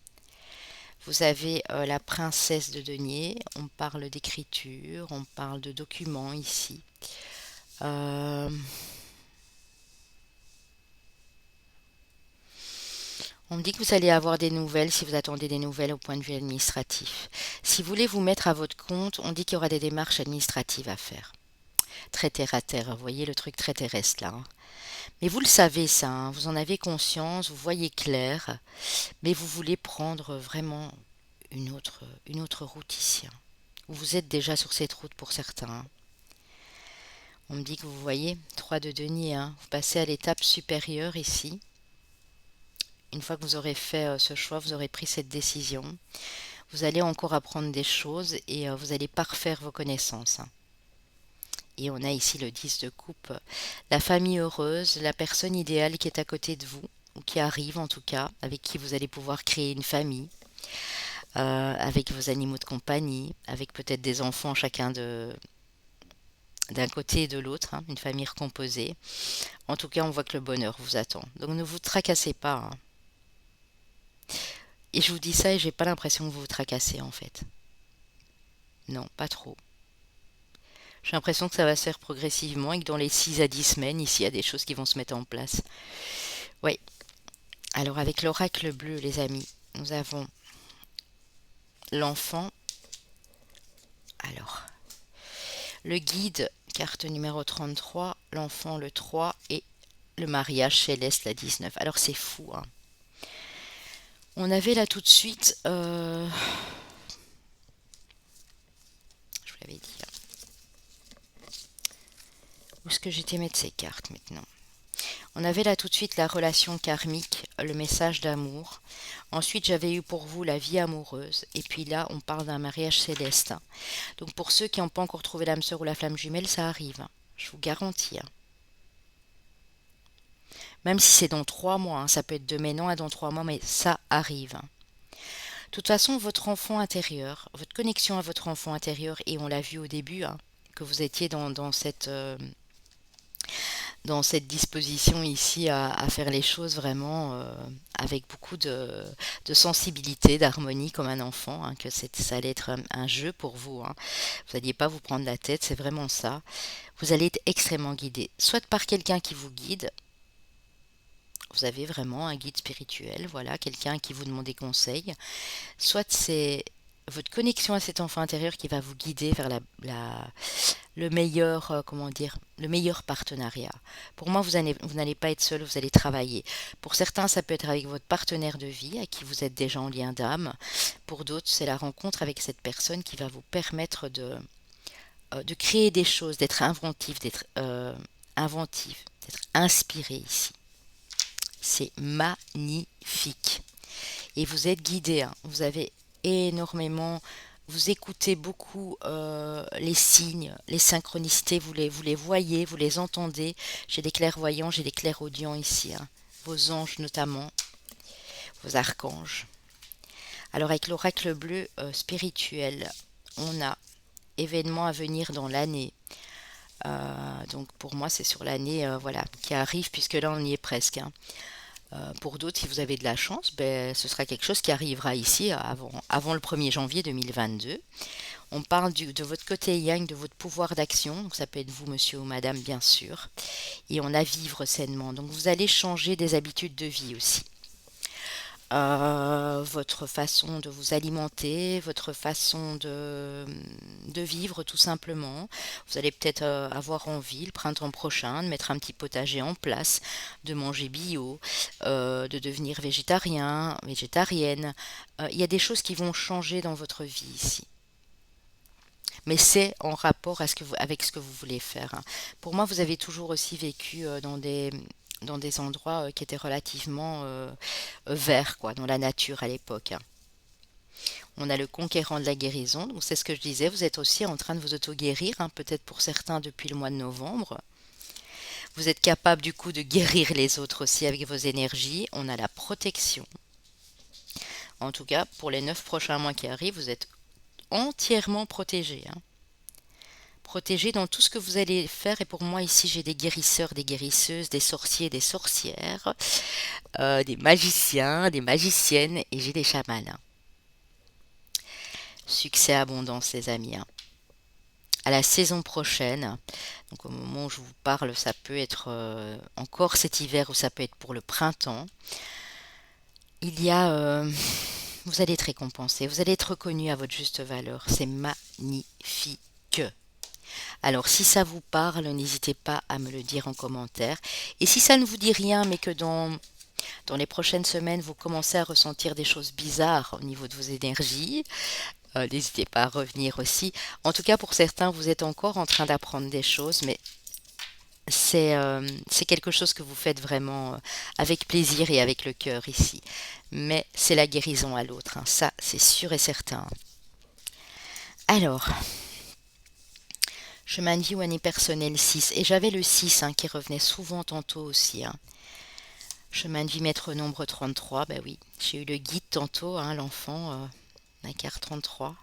Vous avez la princesse de denier. On parle d'écriture, on parle de documents ici. Euh, on me dit que vous allez avoir des nouvelles si vous attendez des nouvelles au point de vue administratif. Si vous voulez vous mettre à votre compte, on dit qu'il y aura des démarches administratives à faire. Très terre à terre, vous voyez le truc très terrestre là, hein. Mais vous le savez ça, hein, vous en avez conscience, vous voyez clair, mais vous voulez prendre vraiment une autre route ici, hein. Vous êtes déjà sur cette route pour certains, hein. On me dit que vous voyez, 3 de denier, hein, vous passez à l'étape supérieure ici. Une fois que vous aurez fait ce choix, vous aurez pris cette décision, vous allez encore apprendre des choses et vous allez parfaire vos connaissances, hein. Et on a ici le 10 de coupe, la famille heureuse, la personne idéale qui est à côté de vous, ou qui arrive en tout cas, avec qui vous allez pouvoir créer une famille, avec vos animaux de compagnie, avec peut-être des enfants chacun d'un côté et de l'autre, hein, une famille recomposée. En tout cas, on voit que le bonheur vous attend. Donc ne vous tracassez pas, hein. Et je vous dis ça et j'ai pas l'impression que vous vous tracassez en fait. Non, pas trop. J'ai l'impression que ça va se faire progressivement et que dans les 6 à 10 semaines, ici, il y a des choses qui vont se mettre en place. Oui. Alors avec l'oracle bleu, les amis, nous avons l'enfant. Alors, le guide, carte numéro 33, l'enfant le 3 et le mariage céleste la 19. Alors c'est fou, hein. On avait là tout de suite, je vous l'avais dit, hein. Où est-ce que j'étais mettre ces cartes maintenant? On avait là tout de suite la relation karmique, le message d'amour. Ensuite, j'avais eu pour vous la vie amoureuse. Et puis là, on parle d'un mariage céleste, hein. Donc pour ceux qui n'ont pas encore trouvé l'âme sœur ou la flamme jumelle, ça arrive, hein. Je vous garantis, hein. Même si c'est dans 3 mois, hein, ça peut être de maintenant à dans 3 mois, mais ça arrive, hein. De toute façon, votre enfant intérieur, votre connexion à votre enfant intérieur, et on l'a vu au début, hein, que vous étiez dans cette disposition ici à faire les choses vraiment avec beaucoup de sensibilité, d'harmonie comme un enfant, hein, que ça allait être un jeu pour vous, hein. Vous n'alliez pas vous prendre la tête, c'est vraiment ça. Vous allez être extrêmement guidé, soit par quelqu'un qui vous guide, vous avez vraiment un guide spirituel, voilà, quelqu'un qui vous demande des conseils, soit c'est votre connexion à cet enfant intérieur qui va vous guider vers le meilleur, comment dire, le meilleur partenariat. Pour moi, vous n'allez pas être seul, vous allez travailler. Pour certains, ça peut être avec votre partenaire de vie, à qui vous êtes déjà en lien d'âme. Pour d'autres, c'est la rencontre avec cette personne qui va vous permettre de créer des choses, d'être inventif, d'être inspiré ici. C'est magnifique. Et vous êtes guidé, hein. Vous avez énormément, vous écoutez beaucoup les signes, les synchronicités, vous les voyez, vous les entendez. J'ai des clairvoyants, j'ai des clairaudients ici, hein. Vos anges notamment, vos archanges. Alors avec l'oracle bleu spirituel, on a événements à venir dans l'année. Donc pour moi c'est sur l'année voilà, qui arrive puisque là on y est presque, hein. Pour d'autres, si vous avez de la chance, ben, ce sera quelque chose qui arrivera ici avant le 1er janvier 2022. On parle de votre côté yang, de votre pouvoir d'action. Donc ça peut être vous, monsieur ou madame, bien sûr. Et on a vivre sainement. Donc vous allez changer des habitudes de vie aussi. Votre façon de vous alimenter, votre façon de vivre tout simplement. Vous allez peut-être avoir envie le printemps prochain de mettre un petit potager en place, de manger bio, de devenir végétarien, végétarienne. Il y a des choses qui vont changer dans votre vie ici. Mais c'est en rapport avec ce que vous voulez faire, hein. Pour moi, vous avez toujours aussi vécu dans des endroits qui étaient relativement verts, quoi, dans la nature à l'époque, hein. On a le conquérant de la guérison, donc c'est ce que je disais, vous êtes aussi en train de vous auto-guérir, hein, peut-être pour certains depuis le mois de novembre. Vous êtes capable du coup de guérir les autres aussi avec vos énergies. On a la protection. En tout cas, pour les 9 prochains mois qui arrivent, vous êtes entièrement protégé, hein. Protégé dans tout ce que vous allez faire. Et pour moi, ici, j'ai des guérisseurs, des guérisseuses, des sorciers, des sorcières, des magiciens, des magiciennes et j'ai des chamans, hein. Succès, abondance, les amis, hein. À la saison prochaine, donc au moment où je vous parle, ça peut être encore cet hiver ou ça peut être pour le printemps. Il y a, vous allez être récompensé, vous allez être reconnu à votre juste valeur. C'est magnifique. Alors, si ça vous parle, n'hésitez pas à me le dire en commentaire. Et si ça ne vous dit rien, mais que dans les prochaines semaines, vous commencez à ressentir des choses bizarres au niveau de vos énergies, n'hésitez pas à revenir aussi. En tout cas, pour certains, vous êtes encore en train d'apprendre des choses, mais c'est quelque chose que vous faites vraiment avec plaisir et avec le cœur ici. Mais c'est la guérison à l'autre, hein. Ça, c'est sûr et certain. Alors, chemin de vie ou année personnelle 6. Et j'avais le 6 hein, qui revenait souvent tantôt aussi, hein. Chemin de vie maître nombre 33. Ben oui, j'ai eu le guide tantôt, hein, l'enfant, la carte 33.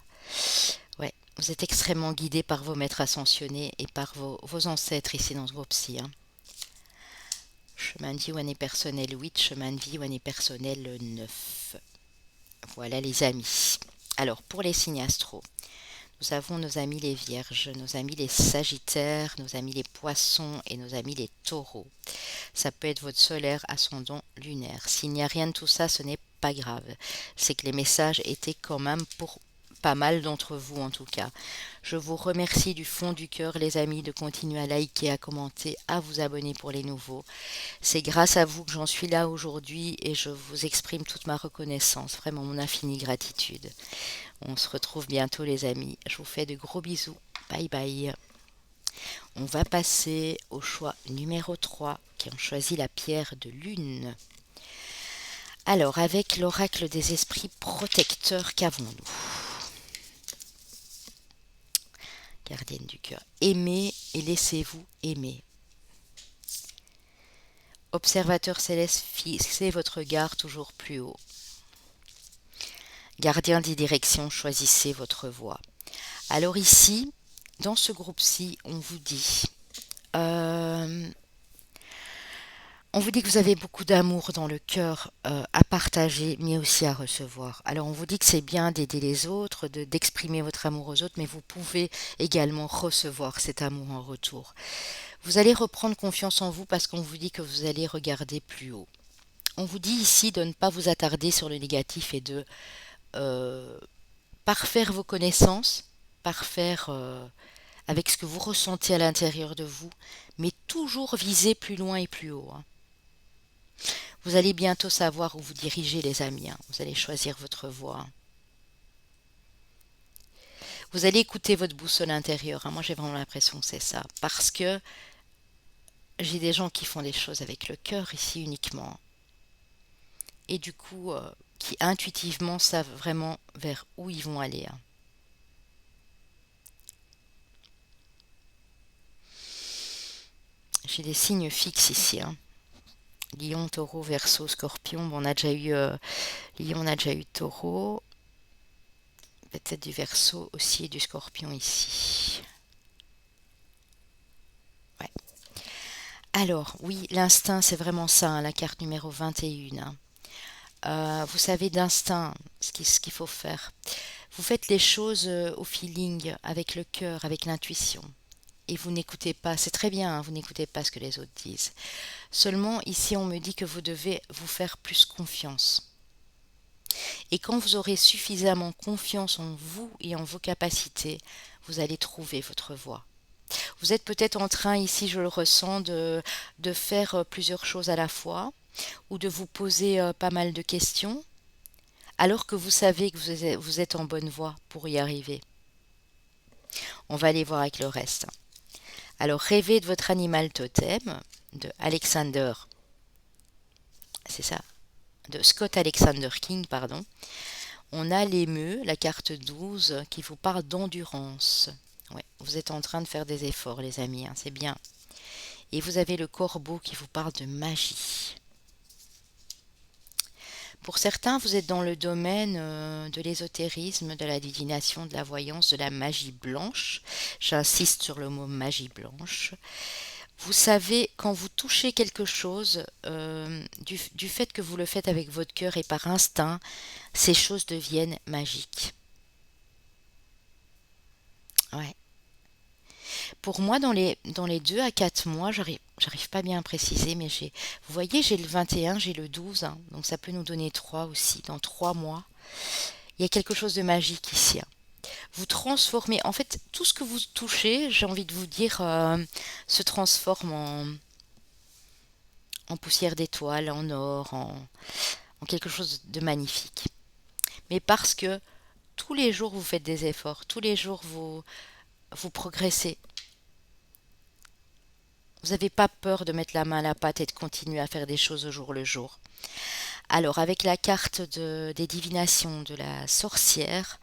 Ouais, vous êtes extrêmement guidé par vos maîtres ascensionnés et par vos ancêtres ici dans ce groupe-ci, hein. Chemin de vie ou année personnelle 8, chemin de vie ou année personnelle 9. Voilà les amis. Alors pour les signes astro, nous avons nos amis les vierges, nos amis les sagittaires, nos amis les poissons et nos amis les taureaux. Ça peut être votre solaire, ascendant, lunaire. S'il n'y a rien de tout ça, ce n'est pas grave. C'est que les messages étaient quand même pour pas mal d'entre vous en tout cas. Je vous remercie du fond du cœur les amis de continuer à liker, à commenter, à vous abonner pour les nouveaux. C'est grâce à vous que j'en suis là aujourd'hui et je vous exprime toute ma reconnaissance, vraiment mon infinie gratitude. On se retrouve bientôt les amis. Je vous fais de gros bisous. Bye bye. On va passer au choix numéro 3 qui ont choisi la pierre de lune. Alors avec l'oracle des esprits protecteurs, qu'avons-nous? Gardienne du cœur. Aimez et laissez-vous aimer. Observateur céleste, fixez votre regard toujours plus haut. Gardien des directions, choisissez votre voie. Alors ici, dans ce groupe-ci, on vous dit que vous avez beaucoup d'amour dans le cœur à partager, mais aussi à recevoir. Alors on vous dit que c'est bien d'aider les autres, d'exprimer votre amour aux autres, mais vous pouvez également recevoir cet amour en retour. Vous allez reprendre confiance en vous parce qu'on vous dit que vous allez regarder plus haut. On vous dit ici de ne pas vous attarder sur le négatif et de euh, parfaire vos connaissances, parfaire avec ce que vous ressentez à l'intérieur de vous, mais toujours viser plus loin et plus haut, hein. Vous allez bientôt savoir où vous dirigez les amis, hein. Vous allez choisir votre voie, hein. Vous allez écouter votre boussole intérieure, hein. Moi j'ai vraiment l'impression que c'est ça. Parce que j'ai des gens qui font des choses avec le cœur ici uniquement. Et du coup, qui intuitivement savent vraiment vers où ils vont aller, hein. J'ai des signes fixes ici, hein. Lion, taureau, verseau, scorpion. Bon, on a déjà eu lion, on a déjà eu taureau. Peut-être du verseau aussi et du scorpion ici. Ouais. Alors, oui, l'instinct, c'est vraiment ça, hein, la carte numéro 21, hein. Vous savez d'instinct ce qu'il faut faire. Vous faites les choses au feeling, avec le cœur, avec l'intuition. Et vous n'écoutez pas, c'est très bien, hein, vous n'écoutez pas ce que les autres disent. Seulement, ici, on me dit que vous devez vous faire plus confiance. Et quand vous aurez suffisamment confiance en vous et en vos capacités, vous allez trouver votre voie. Vous êtes peut-être en train, ici, je le ressens, de faire plusieurs choses à la fois, ou de vous poser pas mal de questions, alors que vous savez que vous êtes en bonne voie pour y arriver. On va aller voir avec le reste. Alors, rêvez de votre animal totem, de Alexander, c'est ça, de Scott Alexander King, pardon. On a l'émeu, la carte 12, qui vous parle d'endurance. Ouais, vous êtes en train de faire des efforts, les amis, hein, c'est bien. Et vous avez le corbeau qui vous parle de magie. Pour certains, vous êtes dans le domaine de l'ésotérisme, de la divination, de la voyance, de la magie blanche. J'insiste sur le mot magie blanche. Vous savez, quand vous touchez quelque chose, du fait que vous le faites avec votre cœur et par instinct, ces choses deviennent magiques. Ouais. Pour moi, dans les 2 à 4 mois, j'arrive pas bien à préciser, mais vous voyez, j'ai le 21, j'ai le 12, hein, donc ça peut nous donner 3 aussi. Dans 3 mois, il y a quelque chose de magique ici, hein. Vous transformez, en fait, tout ce que vous touchez, j'ai envie de vous dire, se transforme en poussière d'étoiles, en or, en quelque chose de magnifique. Mais parce que tous les jours vous faites des efforts, tous les jours vous progressez. Vous n'avez pas peur de mettre la main à la pâte et de continuer à faire des choses au jour le jour. Alors, avec la carte des divinations de la sorcière,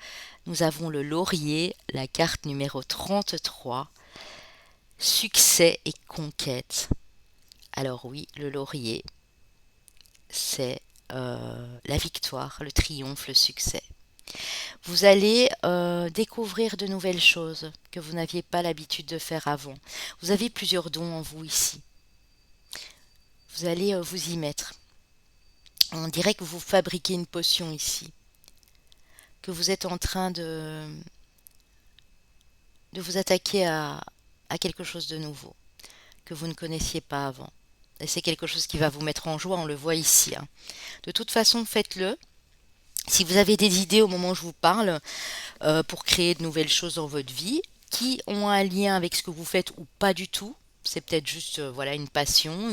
nous avons le laurier, la carte numéro 33, succès et conquête. Alors oui, le laurier, c'est la victoire, le triomphe, le succès. Vous allez découvrir de nouvelles choses que vous n'aviez pas l'habitude de faire avant. Vous avez plusieurs dons en vous ici. Vous allez vous y mettre. On dirait que vous fabriquez une potion ici, que vous êtes en train de vous attaquer à quelque chose de nouveau, que vous ne connaissiez pas avant. Et c'est quelque chose qui va vous mettre en joie, on le voit ici, hein. De toute façon, faites-le. Si vous avez des idées au moment où je vous parle, pour créer de nouvelles choses dans votre vie, qui ont un lien avec ce que vous faites ou pas du tout, c'est peut-être juste voilà une passion,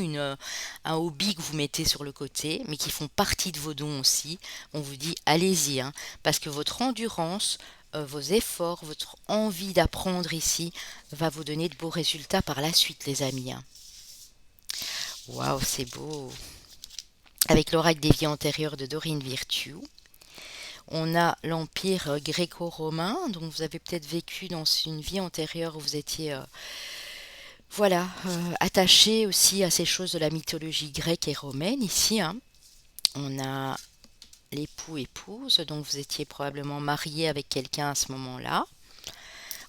un hobby que vous mettez sur le côté, mais qui font partie de vos dons aussi. On vous dit allez-y, hein, parce que votre endurance, vos efforts, votre envie d'apprendre ici va vous donner de beaux résultats par la suite, les amis, hein. Waouh, c'est beau. Avec l'oracle des vies antérieures de Dorine Virtue. On a l'empire gréco-romain, donc vous avez peut-être vécu dans une vie antérieure où vous étiez voilà, attaché aussi à ces choses de la mythologie grecque et romaine ici, hein. On a l'époux-épouse, donc vous étiez probablement marié avec quelqu'un à ce moment-là,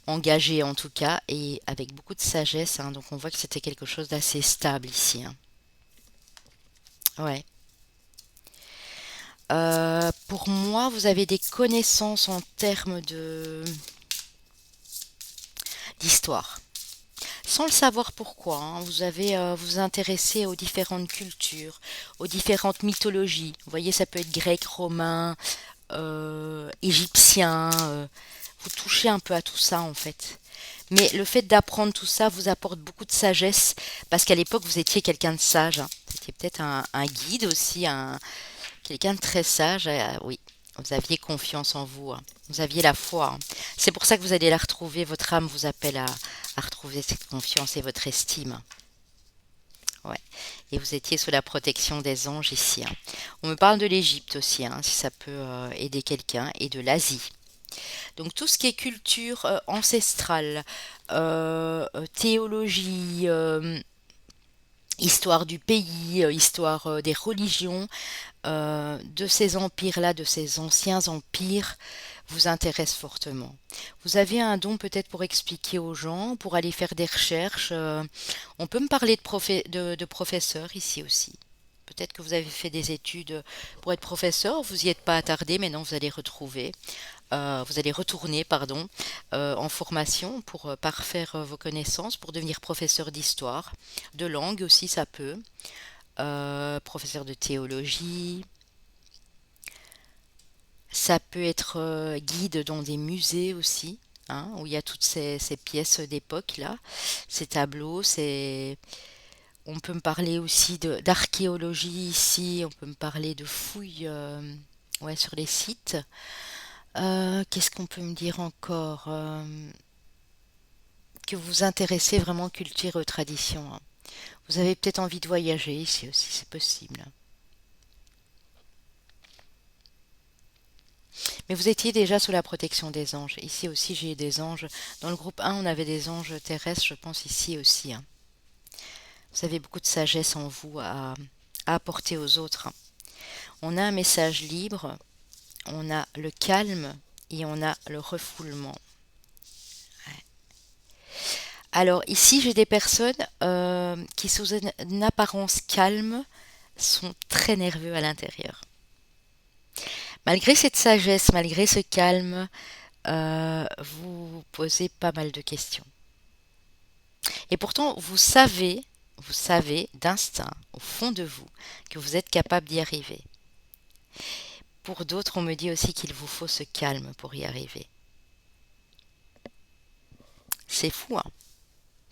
engagé en tout cas, et avec beaucoup de sagesse, hein, donc on voit que c'était quelque chose d'assez stable ici, hein. Ouais. Pour moi, vous avez des connaissances en termes d'histoire. Sans le savoir pourquoi, hein, vous avez vous intéressez aux différentes cultures, aux différentes mythologies. Vous voyez, ça peut être grec, romain, égyptien. Vous touchez un peu à tout ça en fait. Mais le fait d'apprendre tout ça vous apporte beaucoup de sagesse parce qu'à l'époque vous étiez quelqu'un de sage, hein. Vous étiez peut-être un guide aussi, quelqu'un de très sage. Oui, vous aviez confiance en vous, hein. Vous aviez la foi, hein. C'est pour ça que vous allez la retrouver. Votre âme vous appelle à retrouver cette confiance et votre estime. Ouais. Et vous étiez sous la protection des anges ici, hein. On me parle de l'Égypte aussi, hein, si ça peut aider quelqu'un, et de l'Asie. Donc tout ce qui est culture ancestrale, théologie, histoire du pays, histoire des religions, de ces empires-là, de ces anciens empires, vous intéresse fortement. Vous avez un don peut-être pour expliquer aux gens, pour aller faire des recherches. On peut me parler de professeurs ici aussi. Peut-être que vous avez fait des études pour être professeur, vous n'y êtes pas attardé, mais non, vous allez retrouver. vous allez retourner, pardon, en formation pour parfaire vos connaissances, pour devenir professeur d'histoire, de langue aussi, ça peut, professeur de théologie, ça peut être guide dans des musées aussi, hein, où il y a toutes ces pièces d'époque là, ces tableaux, on peut me parler aussi d'archéologie ici, on peut me parler de fouilles ouais, sur les sites. Qu'est-ce qu'on peut me dire encore? Que vous vous intéressez vraiment culture et tradition, hein. Vous avez peut-être envie de voyager ici aussi, c'est possible. Mais vous étiez déjà sous la protection des anges. Ici aussi, j'ai des anges. Dans le groupe 1, on avait des anges terrestres, je pense ici aussi, hein. Vous avez beaucoup de sagesse en vous à apporter aux autres, hein. On a un message libre, on a le calme et on a le refoulement. Alors ici, j'ai des personnes qui, sous une apparence calme, sont très nerveux à l'intérieur. Malgré cette sagesse, malgré ce calme, vous posez pas mal de questions. Et pourtant, vous savez d'instinct, au fond de vous, que vous êtes capable d'y arriver. Pour d'autres, on me dit aussi qu'il vous faut ce calme pour y arriver. C'est fou, hein?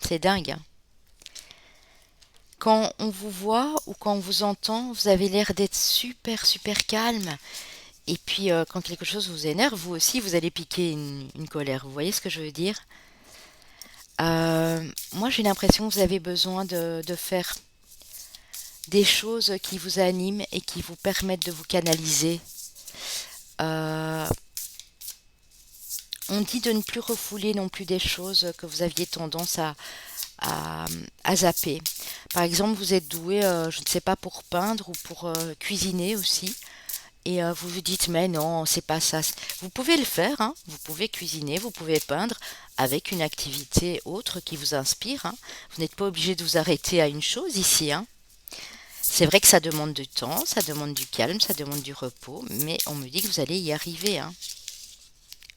C'est dingue, hein? Quand on vous voit ou quand on vous entend, vous avez l'air d'être super, super calme. Et puis, quand quelque chose vous énerve, vous aussi, vous allez piquer une colère. Vous voyez ce que je veux dire? Moi, j'ai l'impression que vous avez besoin de faire des choses qui vous animent et qui vous permettent de vous canaliser. Euh, on dit de ne plus refouler non plus des choses que vous aviez tendance à, à zapper. Par exemple, vous êtes doué, je ne sais pas, pour peindre ou pour cuisiner aussi. Et vous vous dites, mais non, c'est pas ça. Vous pouvez le faire, hein. Vous pouvez cuisiner, vous pouvez peindre avec une activité autre qui vous inspire, hein. Vous n'êtes pas obligé de vous arrêter à une chose ici, hein. C'est vrai que ça demande du temps, ça demande du calme, ça demande du repos, mais on me dit que vous allez y arriver, hein.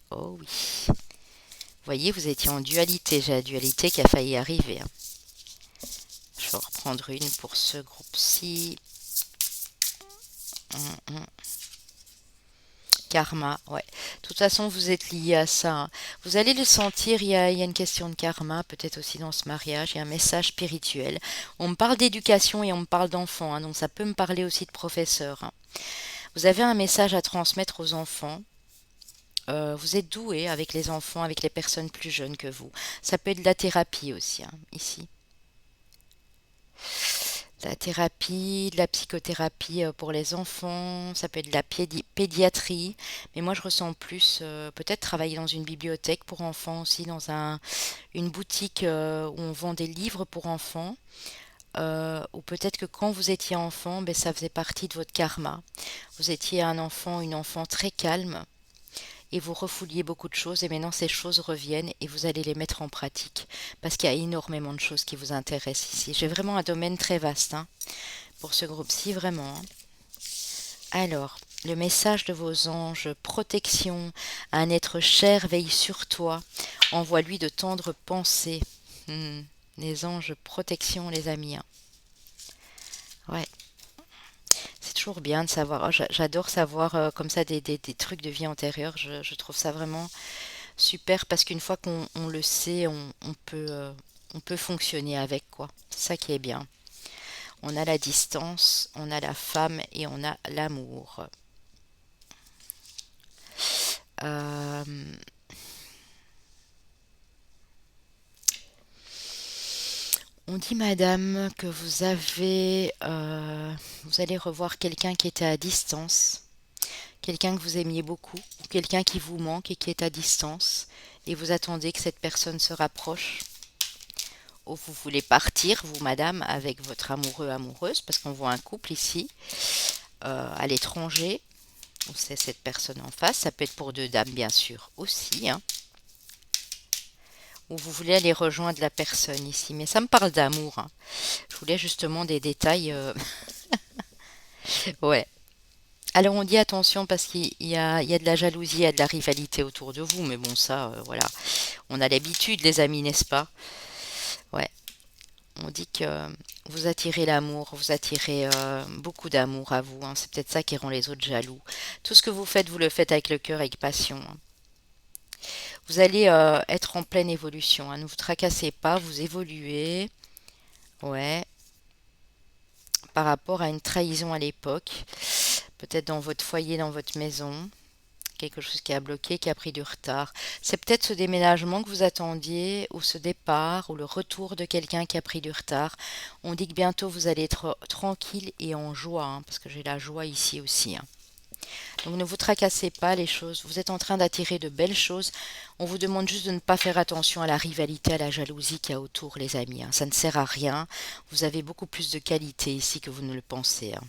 Oh oui. Vous voyez, vous étiez en dualité. J'ai la dualité qui a failli arriver, hein. Je vais en reprendre une pour ce groupe-ci. Hum, hum. Karma, ouais. De toute façon, vous êtes lié à ça, hein. Vous allez le sentir, il y a une question de karma, peut-être aussi dans ce mariage, il y a un message spirituel. On me parle d'éducation et on me parle d'enfants, hein, donc ça peut me parler aussi de professeur, hein. Vous avez un message à transmettre aux enfants. Vous êtes doué avec les enfants, avec les personnes plus jeunes que vous. Ça peut être de la thérapie aussi, hein, ici. De la thérapie, de la psychothérapie pour les enfants, ça peut être de la pédiatrie, mais moi je ressens plus peut-être travailler dans une bibliothèque pour enfants aussi, dans une boutique où on vend des livres pour enfants, ou peut-être que quand vous étiez enfant, ben, ça faisait partie de votre karma. Vous étiez un enfant, une enfant très calme, et vous refouliez beaucoup de choses et maintenant ces choses reviennent et vous allez les mettre en pratique parce qu'il y a énormément de choses qui vous intéressent ici. J'ai vraiment un domaine très vaste, hein, pour ce groupe-ci, vraiment, hein. Alors, le message de vos anges, protection, un être cher veille sur toi, envoie-lui de tendres pensées. Hmm, les anges, protection, les amis, hein. Ouais, c'est toujours bien de savoir. Oh, j'adore savoir comme ça des trucs de vie antérieure. Je trouve ça vraiment super parce qu'une fois qu'on le sait, on peut fonctionner avec, quoi. C'est ça qui est bien. On a la distance, on a la femme et on a l'amour. Euh, on dit, madame, que vous allez revoir quelqu'un qui était à distance, quelqu'un que vous aimiez beaucoup, ou quelqu'un qui vous manque et qui est à distance, et vous attendez que cette personne se rapproche. Ou vous voulez partir, vous, madame, avec votre amoureux, amoureuse, parce qu'on voit un couple ici, à l'étranger, ou c'est cette personne en face. Ça peut être pour deux dames, bien sûr, aussi, hein. Ou vous voulez aller rejoindre la personne ici. Mais ça me parle d'amour, hein. Je voulais justement des détails. Ouais. Alors on dit attention parce qu'il y a de la jalousie, il y a de la rivalité autour de vous, mais bon ça, voilà, on a l'habitude les amis, n'est-ce pas? Ouais, on dit que vous attirez l'amour, vous attirez beaucoup d'amour à vous, hein. C'est peut-être ça qui rend les autres jaloux. Tout ce que vous le faites avec le cœur, avec passion, hein. Vous allez être en pleine évolution, hein. Ne vous tracassez pas, vous évoluez, ouais, par rapport à une trahison à l'époque, peut-être dans votre foyer, dans votre maison. Quelque chose qui a bloqué, qui a pris du retard. C'est peut-être ce déménagement que vous attendiez, ou ce départ, ou le retour de quelqu'un qui a pris du retard. On dit que bientôt vous allez être tranquille et en joie, hein, parce que j'ai la joie ici aussi, hein. Donc ne vous tracassez pas les choses. Vous êtes en train d'attirer de belles choses. On vous demande juste de ne pas faire attention à la rivalité, à la jalousie qu'il y a autour, les amis, hein. Ça ne sert à rien. Vous avez beaucoup plus de qualité ici que vous ne le pensez, hein.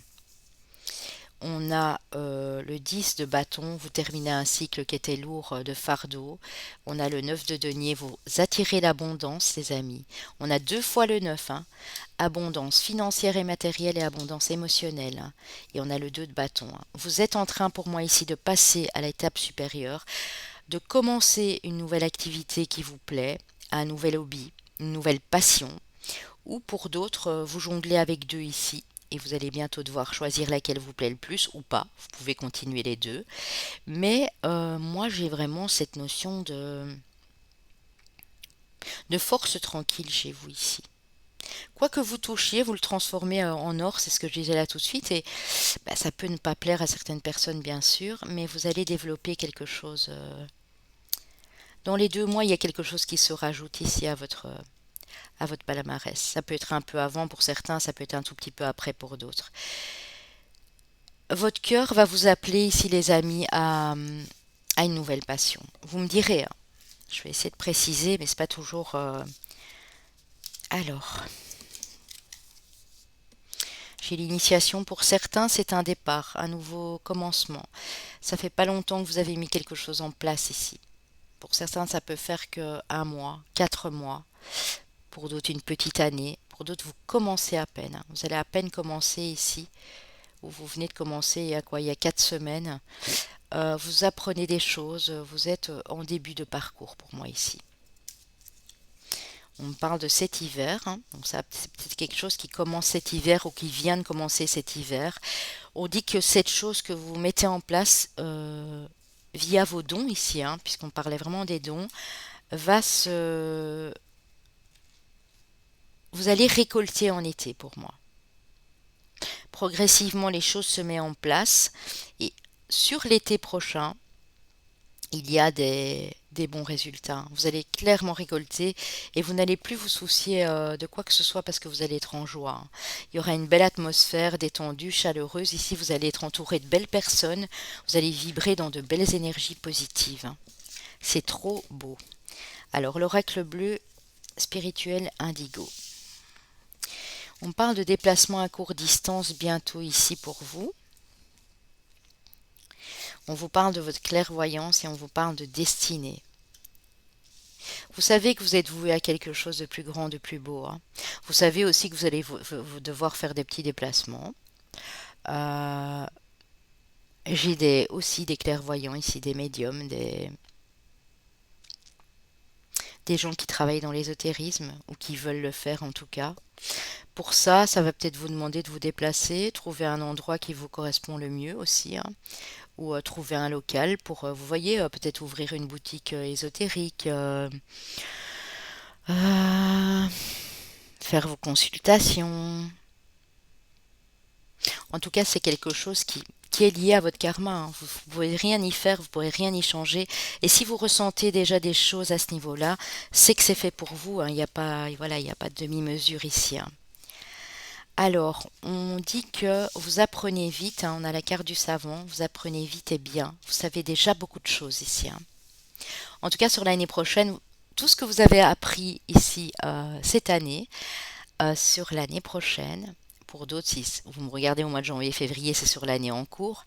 On a le 10 de bâton, vous terminez un cycle qui était lourd de fardeau. On a le 9 de denier, vous attirez l'abondance, les amis. On a deux fois le 9, hein. Abondance financière et matérielle et abondance émotionnelle, hein. Et on a le 2 de bâton, hein. Vous êtes en train pour moi ici de passer à l'étape supérieure, de commencer une nouvelle activité qui vous plaît, un nouvel hobby, une nouvelle passion, ou pour d'autres, vous jonglez avec deux ici et vous allez bientôt devoir choisir laquelle vous plaît le plus ou pas. Vous pouvez continuer les deux. Mais moi, j'ai vraiment cette notion de force tranquille chez vous ici. Quoi que vous touchiez, vous le transformez en or, c'est ce que je disais là tout de suite. Et bah, ça peut ne pas plaire à certaines personnes, bien sûr, mais vous allez développer quelque chose. Dans les 2 mois, il y a quelque chose qui se rajoute ici à votre palmarès. Ça peut être un peu avant pour certains, ça peut être un tout petit peu après pour d'autres. Votre cœur va vous appeler ici, les amis, à une nouvelle passion. Vous me direz, hein, je vais essayer de préciser, mais c'est pas toujours. Alors, chez l'initiation, pour certains, c'est un départ, un nouveau commencement. Ça fait pas longtemps que vous avez mis quelque chose en place ici. Pour certains, ça peut faire que 1 mois, 4 mois. Pour d'autres, une petite année. Pour d'autres, vous commencez à peine, hein. Vous allez à peine commencer ici, où vous venez de commencer il y a quoi? Il y a 4 semaines. Vous apprenez des choses, vous êtes en début de parcours pour moi ici. On parle de cet hiver, hein, donc ça, c'est peut-être quelque chose qui commence cet hiver ou qui vient de commencer cet hiver. On dit que cette chose que vous mettez en place via vos dons ici, hein, puisqu'on parlait vraiment des dons, va se... Vous allez récolter en été pour moi. Progressivement, les choses se mettent en place et sur l'été prochain, il y a des bons résultats. Vous allez clairement récolter et vous n'allez plus vous soucier de quoi que ce soit parce que vous allez être en joie, hein. Il y aura une belle atmosphère détendue, chaleureuse. Ici, vous allez être entouré de belles personnes. Vous allez vibrer dans de belles énergies positives, hein. C'est trop beau. Alors, l'oracle bleu spirituel indigo. On parle de déplacement à courte distance bientôt ici pour vous. On vous parle de votre clairvoyance et on vous parle de destinée. Vous savez que vous êtes voué à quelque chose de plus grand, de plus beau, hein. Vous savez aussi que vous allez vous devoir faire des petits déplacements. Euh, j'ai aussi des clairvoyants ici, des médiums, des gens qui travaillent dans l'ésotérisme ou qui veulent le faire en tout cas. Pour ça, ça va peut-être vous demander de vous déplacer, trouver un endroit qui vous correspond le mieux aussi, hein, ou trouver un local pour, vous voyez, peut-être ouvrir une boutique ésotérique, euh, faire vos consultations. En tout cas, c'est quelque chose qui est lié à votre karma, hein. Vous ne pouvez rien y faire, vous ne pourrez rien y changer. Et si vous ressentez déjà des choses à ce niveau-là, c'est que c'est fait pour vous, hein. Il n'y a pas, voilà, il n'y a pas de demi-mesure ici, hein. Alors, on dit que vous apprenez vite, hein, on a la carte du savant, vous apprenez vite et bien. Vous savez déjà beaucoup de choses ici, hein. En tout cas, sur l'année prochaine, tout ce que vous avez appris ici cette année, sur l'année prochaine, pour d'autres, si vous me regardez au mois de janvier, février, c'est sur l'année en cours,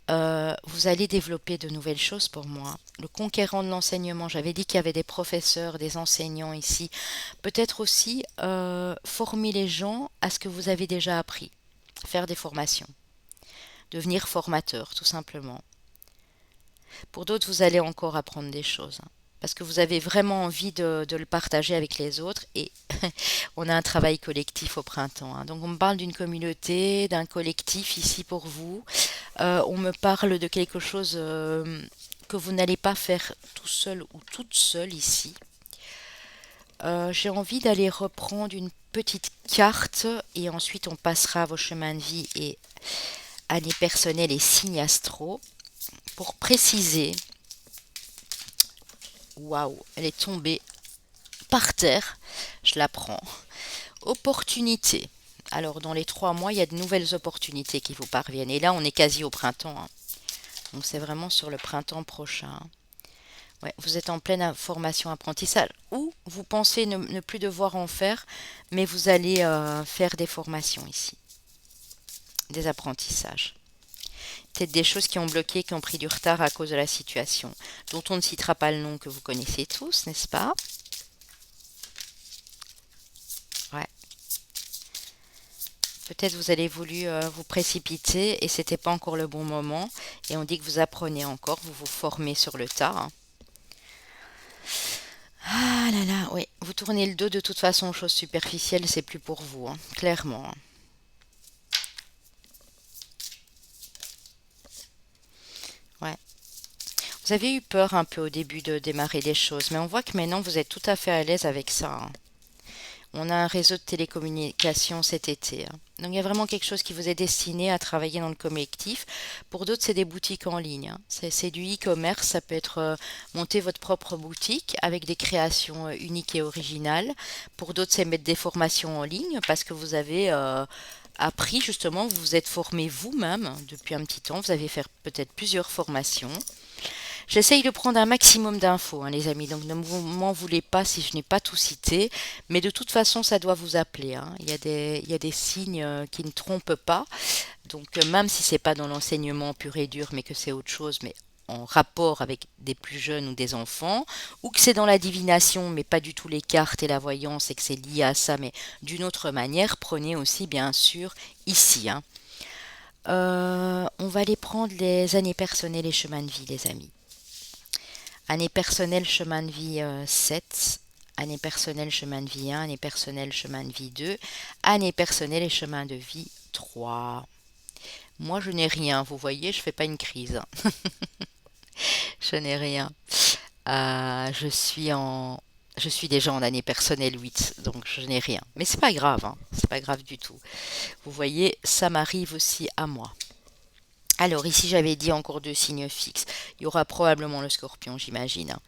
vous allez développer de nouvelles choses pour moi. Le conquérant de l'enseignement, j'avais dit qu'il y avait des professeurs, des enseignants ici. Peut-être aussi former les gens à ce que vous avez déjà appris, faire des formations. devenir formateur, tout simplement. Pour d'autres, vous allez encore apprendre des choses, hein, parce que vous avez vraiment envie de le partager avec les autres et on a un travail collectif au printemps, hein. Donc on me parle d'une communauté, d'un collectif ici pour vous. On me parle de quelque chose que vous n'allez pas faire tout seul ou toute seule ici. J'ai envie d'aller reprendre une petite carte et ensuite on passera à vos chemins de vie et années personnelles et signes astro pour préciser. Waouh, elle est tombée par terre. Je la prends. Opportunité. Alors, dans les 3 mois, il y a de nouvelles opportunités qui vous parviennent. Et là, on est quasi au printemps, hein. Donc, c'est vraiment sur le printemps prochain. Ouais, vous êtes en pleine formation apprentissage ou vous pensez ne plus devoir en faire, mais vous allez faire des formations ici, des apprentissages. Peut-être des choses qui ont bloqué, qui ont pris du retard à cause de la situation, dont on ne citera pas le nom que vous connaissez tous, n'est-ce pas? Ouais. Peut-être vous avez voulu vous précipiter et c'était pas encore le bon moment. Et on dit que vous apprenez encore, vous vous formez sur le tas, hein. Ah là là, oui. Vous tournez le dos de toute façon aux choses superficielles, c'est plus pour vous, hein, clairement, hein. Ouais. Vous avez eu peur un peu au début de démarrer les choses, mais on voit que maintenant vous êtes tout à fait à l'aise avec ça, hein. On a un réseau de télécommunications cet été, hein. Donc il y a vraiment quelque chose qui vous est destiné à travailler dans le collectif. Pour d'autres, c'est des boutiques en ligne, hein. C'est du e-commerce. Ça peut être monter votre propre boutique avec des créations uniques et originales. Pour d'autres, c'est mettre des formations en ligne parce que vous avez appris justement, vous vous êtes formé vous-même depuis un petit temps. Vous avez fait peut-être plusieurs formations. J'essaye de prendre un maximum d'infos, hein, les amis, donc ne m'en voulez pas si je n'ai pas tout cité, mais de toute façon, ça doit vous appeler, hein. Il y a des signes qui ne trompent pas, donc même si c'est pas dans l'enseignement pur et dur, mais que c'est autre chose, mais en rapport avec des plus jeunes ou des enfants, ou que c'est dans la divination, mais pas du tout les cartes et la voyance, et que c'est lié à ça, mais d'une autre manière, prenez aussi bien sûr ici, hein. On va aller prendre les années personnelles et chemins de vie, les amis. Année personnelle, chemin de vie 7. Année personnelle, chemin de vie 1. Année personnelle, chemin de vie 2. Année personnelle et chemin de vie 3. Moi, je n'ai rien, vous voyez, je fais pas une crise, hein. Je n'ai rien. Je suis déjà en année personnelle 8, donc je n'ai rien. Mais c'est pas grave, hein. C'est pas grave du tout. Vous voyez, ça m'arrive aussi à moi. Alors ici, j'avais dit encore 2 signes fixes. Il y aura probablement le scorpion, j'imagine, hein.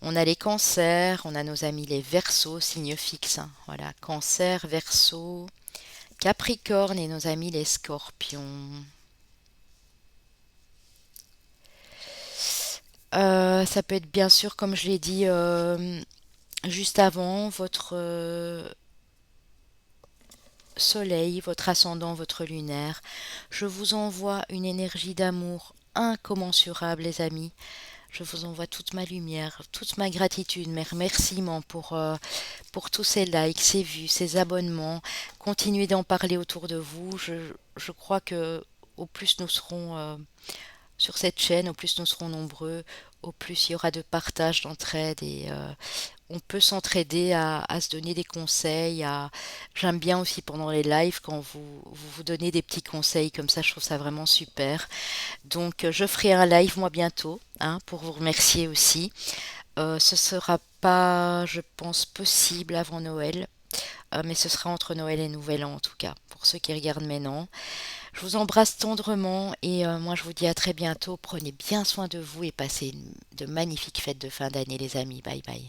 On a les cancers, on a nos amis les versos, signes fixes, hein. Voilà, cancer, verseau, capricorne et nos amis les scorpions. Ça peut être bien sûr, comme je l'ai dit juste avant, votre soleil, votre ascendant, votre lunaire. Je vous envoie une énergie d'amour incommensurable, les amis. Je vous envoie toute ma lumière, toute ma gratitude, mes remerciements pour tous ces likes, ces vues, ces abonnements. Continuez d'en parler autour de vous. Je crois que au plus nous serons sur cette chaîne, au plus nous serons nombreux, au plus il y aura de partage, d'entraide et on peut s'entraider à se donner des conseils. J'aime bien aussi pendant les lives quand vous donnez des petits conseils comme ça, je trouve ça vraiment super. Donc je ferai un live moi bientôt, hein, pour vous remercier aussi. Ce sera pas, je pense, possible avant Noël, mais ce sera entre Noël et Nouvel An en tout cas, pour ceux qui regardent maintenant. Je vous embrasse tendrement et moi je vous dis à très bientôt. Prenez bien soin de vous et passez de magnifiques fêtes de fin d'année les amis. Bye bye.